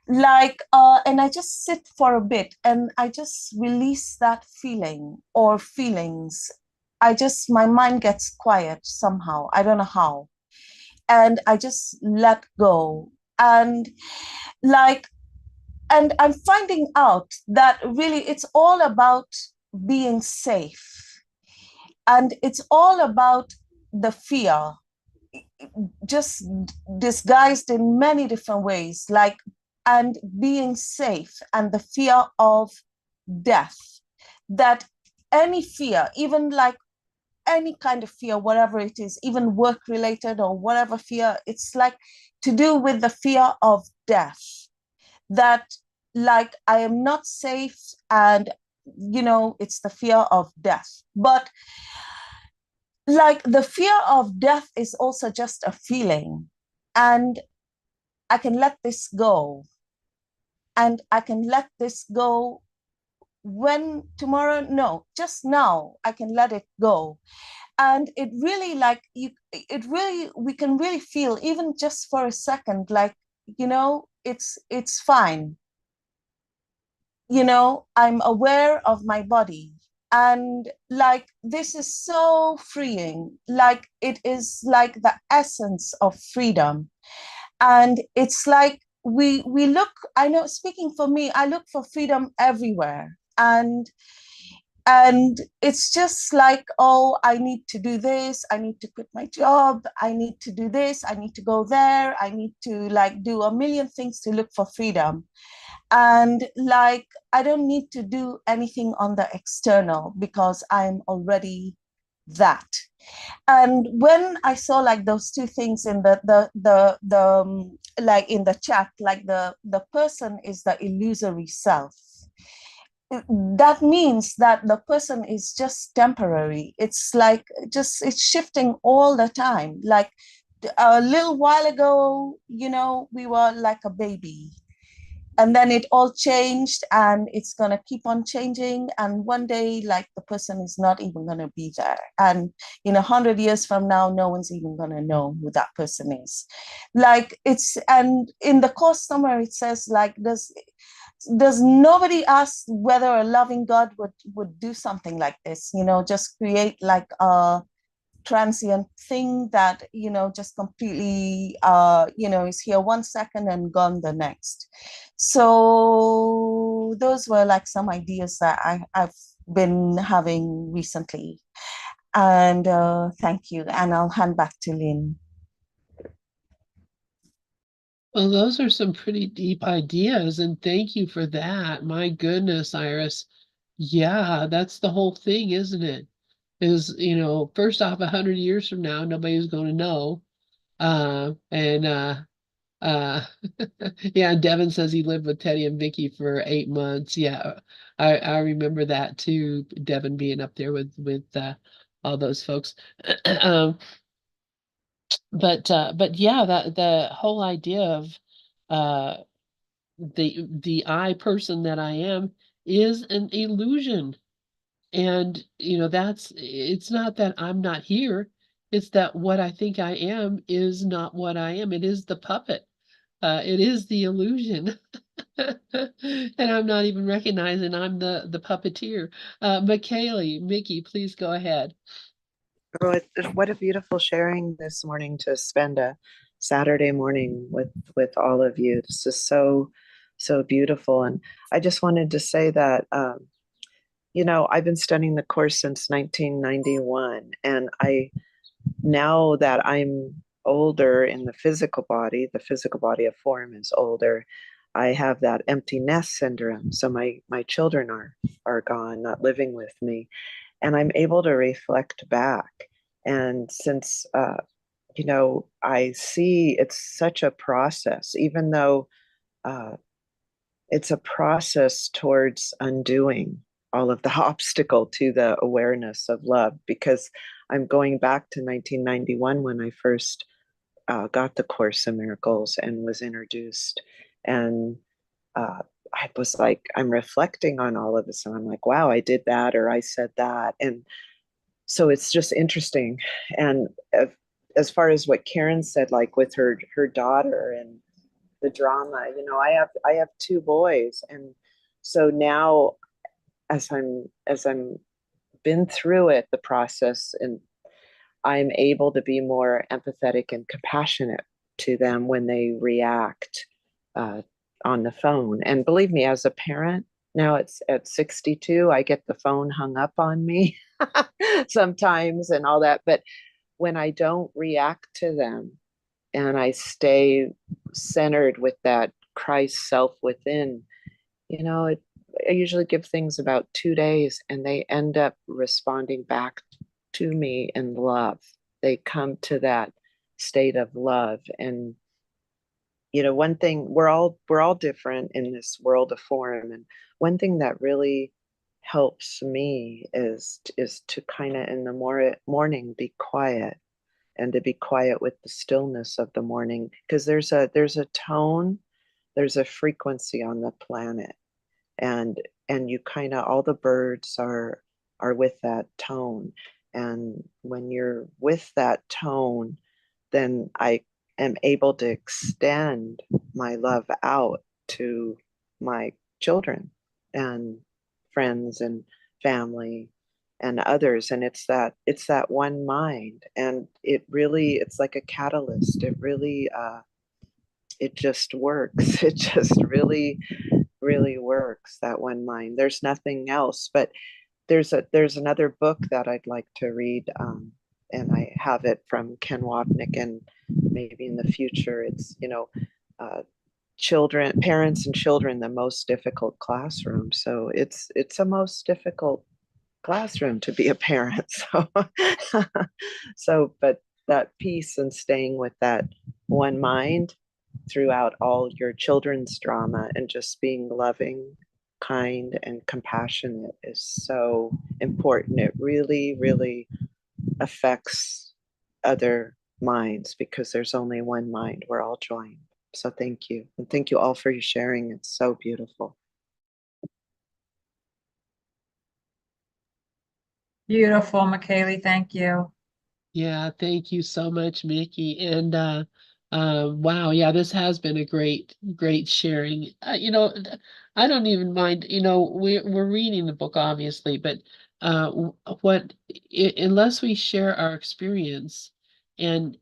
like and I just sit for a bit and I just release that feeling or feelings. I just, my mind gets quiet somehow, I don't know how, and I just let go. And like, and I'm finding out that really it's all about being safe, and it's all about the fear, just disguised in many different ways, like, and being safe, and the fear of death. That any fear, even like any kind of fear, whatever it is, even work related or whatever fear, it's like to do with the fear of death. That like I am not safe, and you know, it's the fear of death. But like the fear of death is also just a feeling, and I can let this go, and I can let this go when tomorrow, no, just now I can let it go. And it really, like, you, it really, we can really feel, even just for a second, like, you know, it's fine. You know, I'm aware of my body. And like this is so freeing, like it is like the essence of freedom. And it's like we look, I know, speaking for me, I look for freedom everywhere. And it's just like, oh, I need to do this, I need to quit my job, I need to do this, I need to go there, I need to like do a million things to look for freedom. And like I don't need to do anything on the external, because I'm already that. And when I saw like those two things in the like in the chat, like the person is the illusory self, that means that the person is just temporary. It's like just, it's shifting all the time. Like a little while ago, you know, we were like a baby, and then it all changed, and it's going to keep on changing. And one day, like, the person is not even going to be there, and in 100 years from now, no one's even going to know who that person is. Like, it's, and in the course somewhere it says, like, does nobody ask whether a loving God would do something like this, you know, just create like a transient thing that, you know, just completely you know, is here 1 second and gone the next. So those were like some ideas that I've been having recently. And thank you, and I'll hand back to Lynn. Well, those are some pretty deep ideas, and thank you for that. My goodness, Iris. Yeah, that's the whole thing, isn't it? Is, you know, first off, 100 years from now, nobody's going to know. And Uh, yeah, and Devin says he lived with Teddy and Vicky for 8 months. Yeah, I remember that too. Devin being up there with all those folks. Um, but yeah, that the whole idea of uh the I person that I am is an illusion. And that's it's not that I'm not here. It's that what I think I am is not what I am. It is the puppet. It is the illusion. And I'm not even recognizing I'm the puppeteer. But Kaylee, Mickey, please go ahead. Oh, what a beautiful sharing this morning to spend a Saturday morning with all of you. This is so beautiful, and I just wanted to say that I've been studying the course since 1991, and now that I'm older in the physical body of form is older. I have that empty nest syndrome, so my children are gone, not living with me, and I'm able to reflect back. And since I see it's such a process, even though uh, it's a process towards undoing all of the obstacle to the awareness of love, because I'm going back to 1991 when I first got the Course in Miracles and was introduced. And uh, I was like, I'm reflecting on all of this, and I'm like, wow, I did that, or I said that. And so it's just interesting. And as far as what Karen said, like with her daughter and the drama, I have two boys, and so now as I'm been through it, the process, and I'm able to be more empathetic and compassionate to them when they react uh, on the phone. And believe me, as a parent, now it's at 62, I get the phone hung up on me sometimes and all that. But when I don't react to them and I stay centered with that Christ self within, I usually give things about 2 days and they end up responding back to me in love. They come to that state of love. And one thing, we're all different in this world of form. And one thing that really helps me is to kind of in the morning be quiet, and to be quiet with the stillness of the morning, because there's a tone, there's a frequency on the planet, and you kind of, all the birds are with that tone. And when you're with that tone, then I am able to extend my love out to my children and friends and family and others. And it's that one mind, and it's like a catalyst. It really it just works. It just really works, that one mind. There's nothing else. But there's another book that I'd like to read, and I have it from Ken Wapnick, and maybe in the future it's uh, children, parents and children, the most difficult classroom. So it's a most difficult classroom to be a parent. But that peace and staying with that one mind throughout all your children's drama, and just being loving, kind, and compassionate is so important. It really, really affects other minds, because there's only one mind. We're all joined. So thank you. And thank you all for your sharing. It's so beautiful. Beautiful, McKaylee. Thank you. Yeah, thank you so much, Mickey. And wow, yeah, this has been a great sharing. I don't even mind, we're reading the book obviously, but what unless we share our experience and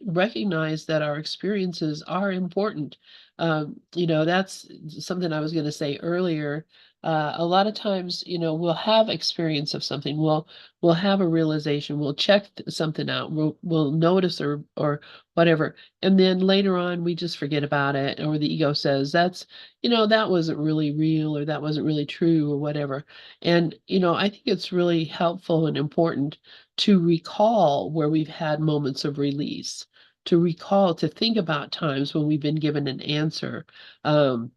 recognize that our experiences are important. That's something I was going to say earlier. A lot of times, we'll have experience of something. We'll have a realization, we'll check something out, we'll notice or whatever, and then later on we just forget about it, or the ego says that wasn't really real, or that wasn't really true, or whatever. And I think it's really helpful and important to recall where we've had moments of release, recall, to think about times when we've been given an answer. To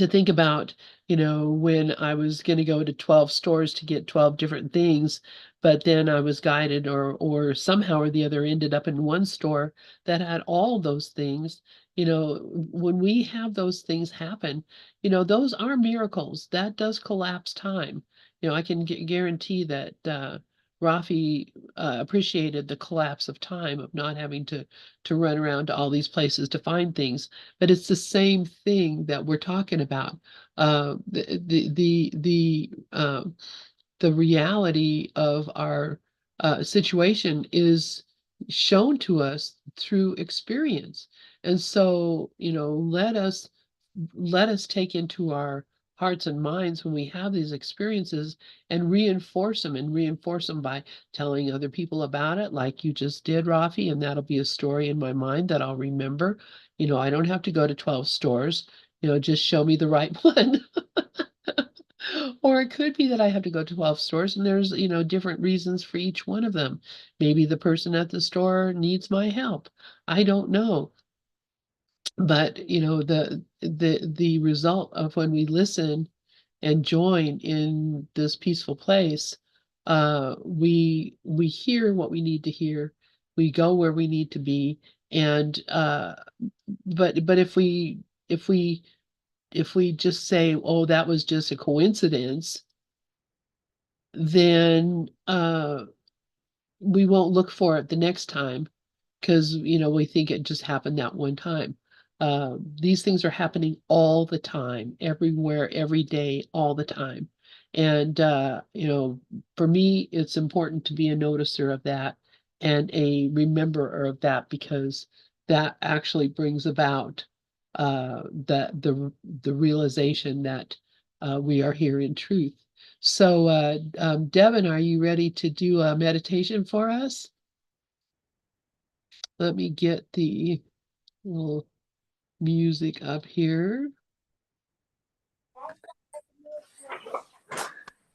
think about, when I was going to go to 12 stores to get 12 different things, but then I was guided or somehow or the other ended up in one store that had all those things. When we have those things happen, those are miracles. That does collapse time. I can guarantee that Rafi appreciated the collapse of time of not having to run around to all these places to find things. But it's the same thing that we're talking about. The reality of our situation is shown to us through experience. And so, let us take into our hearts and minds when we have these experiences and reinforce them by telling other people about it, like you just did, Rafi, and that'll be a story in my mind that I'll remember. I don't have to go to 12 stores, just show me the right one. Or it could be that I have to go to 12 stores and there's, different reasons for each one of them. Maybe the person at the store needs my help. I don't know. But, the result of when we listen and join in this peaceful place, we hear what we need to hear. We go where we need to be. And but if we just say, oh, that was just a coincidence, then we won't look for it the next time because we think it just happened that one time. These things are happening all the time, everywhere, every day, all the time. And for me, it's important to be a noticer of that and a rememberer of that, because that actually brings about the realization that we are here in truth. So, Devin, are you ready to do a meditation for us? Let me get the little music up here.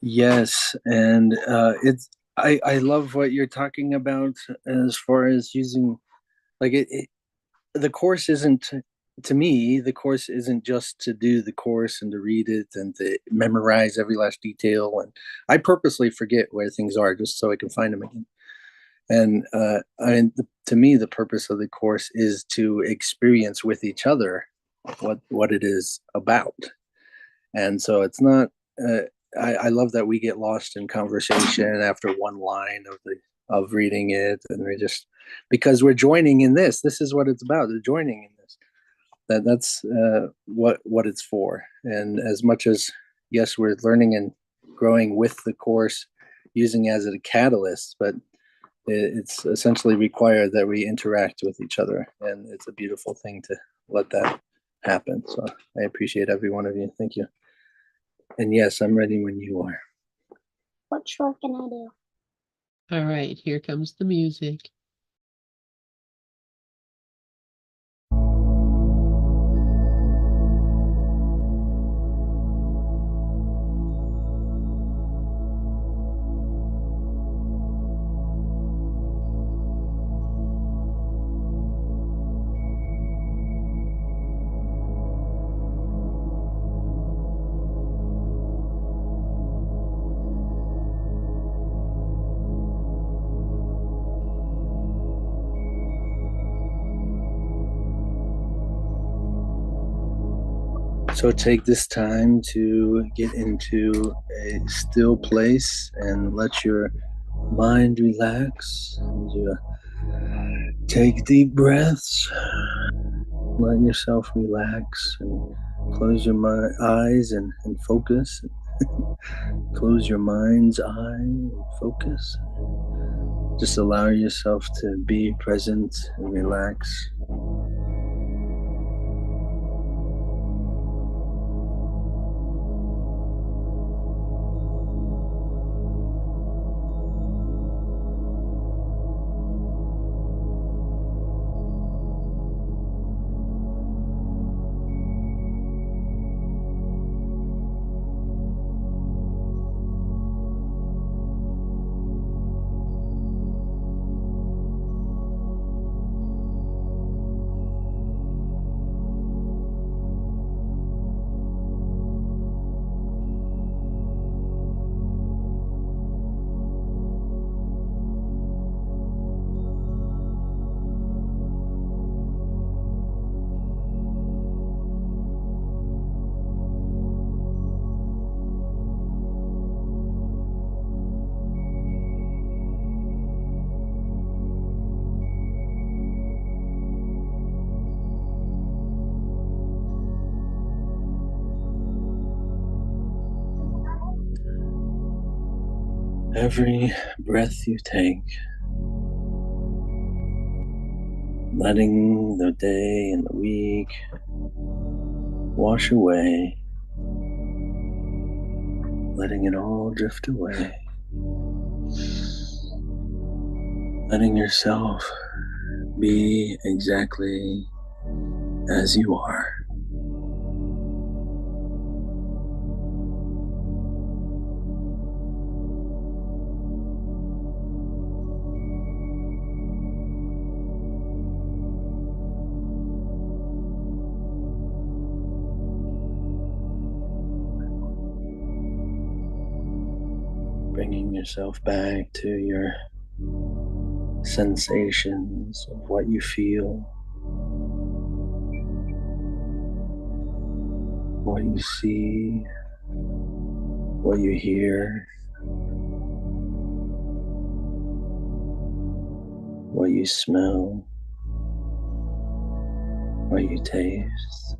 Yes, and I love what you're talking about as far as using, like, the course isn't, to me, the course isn't just to do the course and to read it and to memorize every last detail. And I purposely forget where things are just so I can find them again. And to me, the purpose of the course is to experience with each other what it is about. And so it's not. I love that we get lost in conversation after one line of reading it, and we just, because we're joining in this. This is what it's about. They're joining in this. That's what it's for. And as much as, yes, we're learning and growing with the course, using it as a catalyst, but it's essentially required that we interact with each other, and it's a beautiful thing to let that happen. So I appreciate every one of you. Thank you. And yes, I'm ready when you are. What chore can I do? All right, here comes the music. So take this time to get into a still place and let your mind relax. As you take deep breaths, let yourself relax and close your eyes and focus. Close your mind's eye and focus. Just allow yourself to be present and relax. Every breath you take, letting the day and the week wash away, letting it all drift away, letting yourself be exactly as you are. Bringing yourself back to your sensations of what you feel, what you see, what you hear, what you smell, what you taste.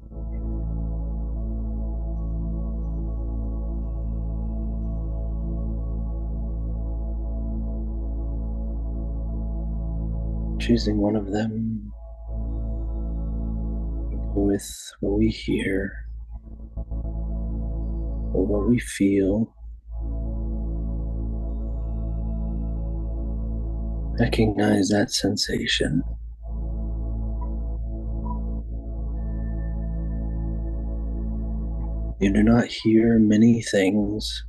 Choosing one of them, go with what we hear or what we feel. Recognize that sensation. You do not hear many things,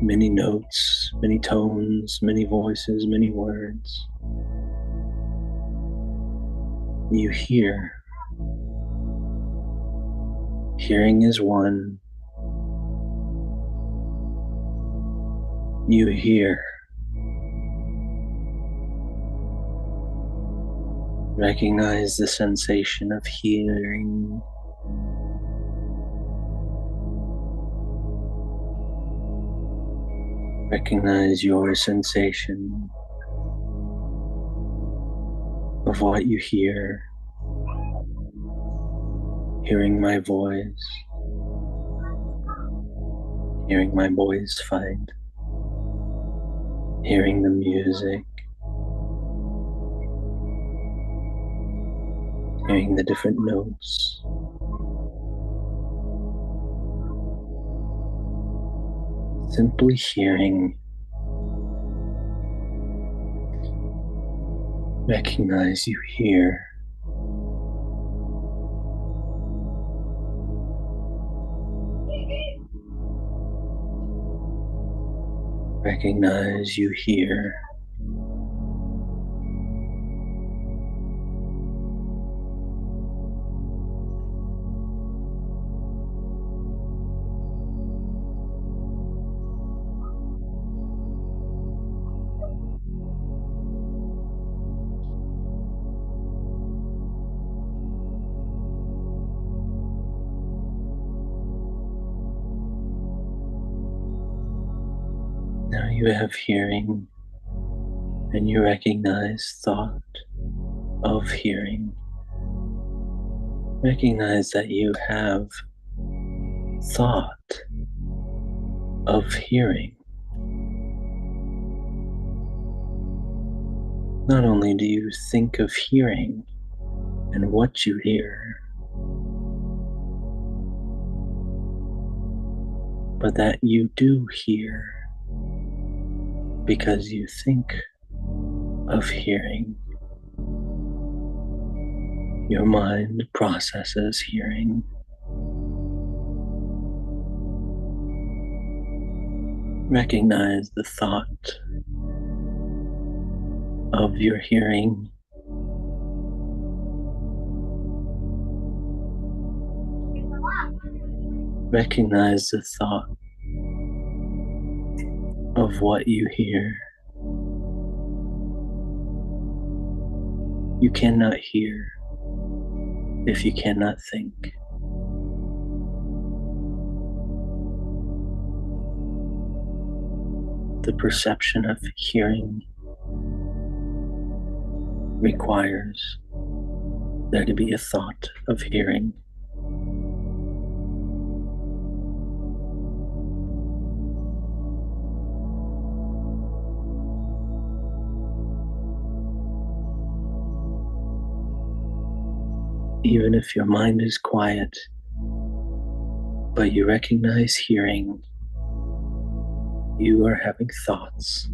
many notes, many tones, many voices, many words. You hear. Hearing is one. You hear. Recognize the sensation of hearing. Recognize your sensation of what you hear. Hearing my voice. Hearing my boys fight. Hearing the music. Hearing the different notes. Simply hearing. Recognize you hear. Recognize you hear. Now you have hearing, and you recognize thought of hearing. Recognize that you have thought of hearing. Not only do you think of hearing and what you hear, but that you do hear because you think of hearing. Your mind processes hearing. Recognize the thought of your hearing. Recognize the thought of what you hear. You cannot hear if you cannot think. The perception of hearing requires there to be a thought of hearing. Even if your mind is quiet, but you recognize hearing, you are having thoughts.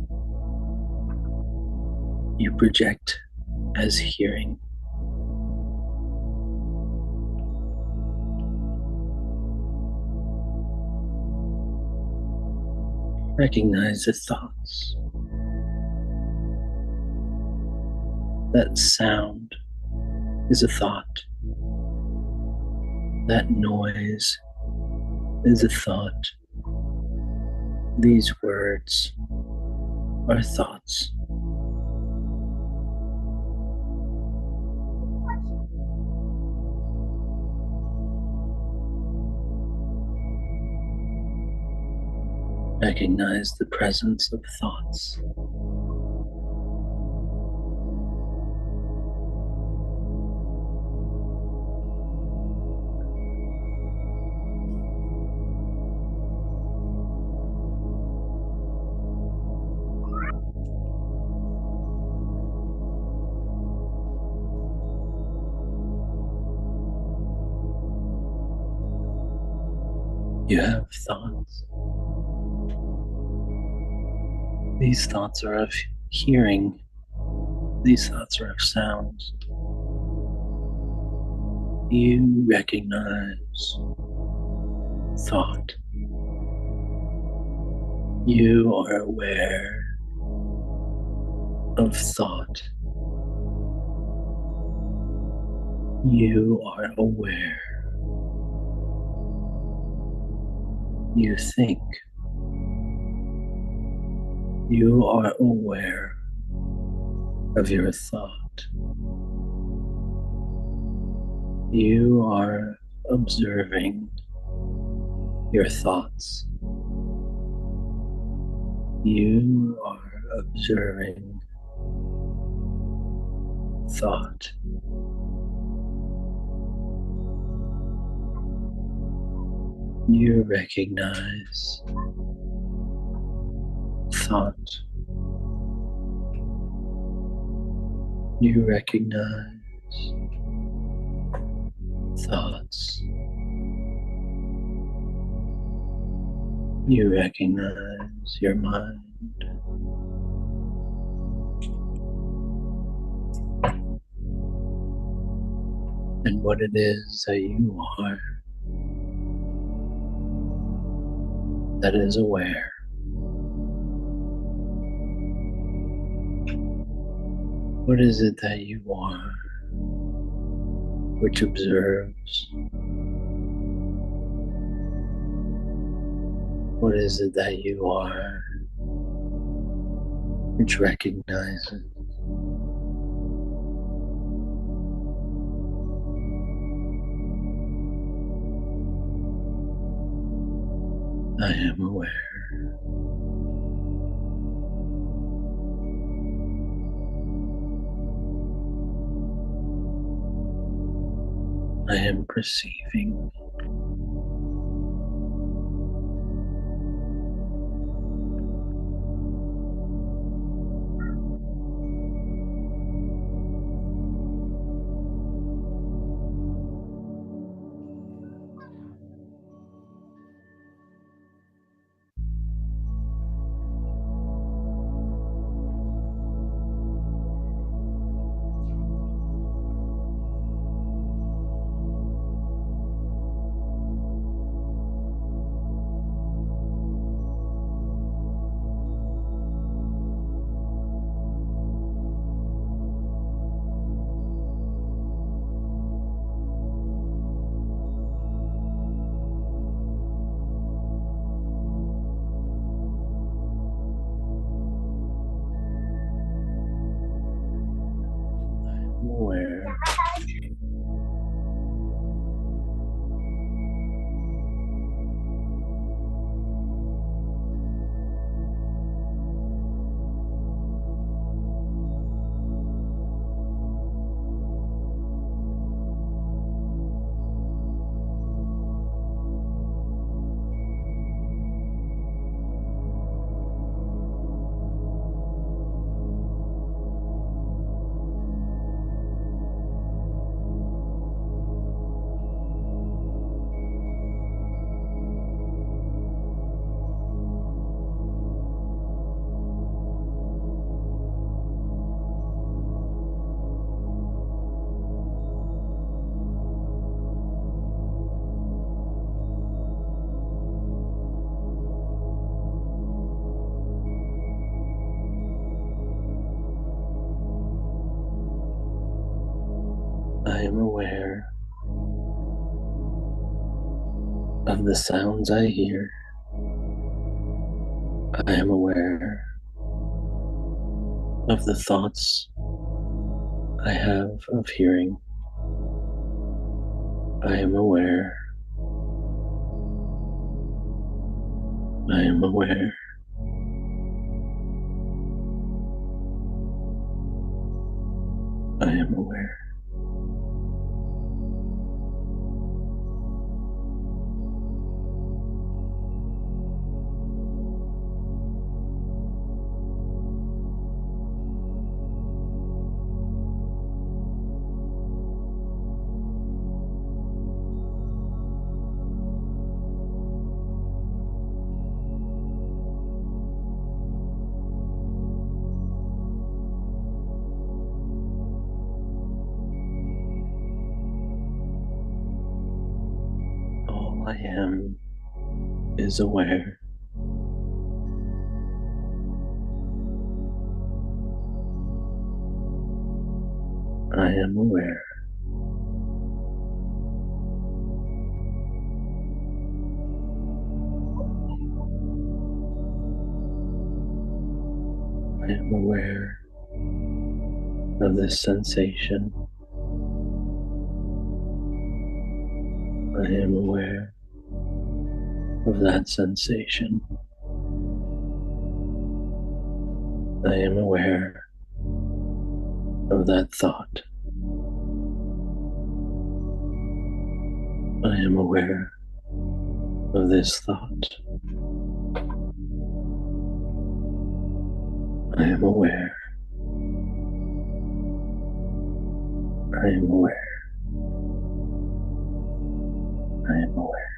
You project as hearing. Recognize the thoughts. That sound is a thought. That noise is a thought. These words are thoughts. Recognize the presence of thoughts. You have thoughts. These thoughts are of hearing. These thoughts are of sounds. You recognize thought. You are aware of thought. You are aware. You think. You are aware of your thought. You are observing your thoughts. You are observing thought. You recognize thought. You recognize thoughts. You recognize your mind. And what it is that you are that is aware. What is it that you are which observes? What is it that you are which recognizes? I am aware. I am perceiving. I am aware of the sounds I hear. I am aware of the thoughts I have of hearing. I am aware. I am aware. I am aware. All I am is aware. I am aware. I am aware of this sensation. I am aware of that sensation. I am aware of that thought. I am aware of this thought. I am aware. I am aware. I am aware.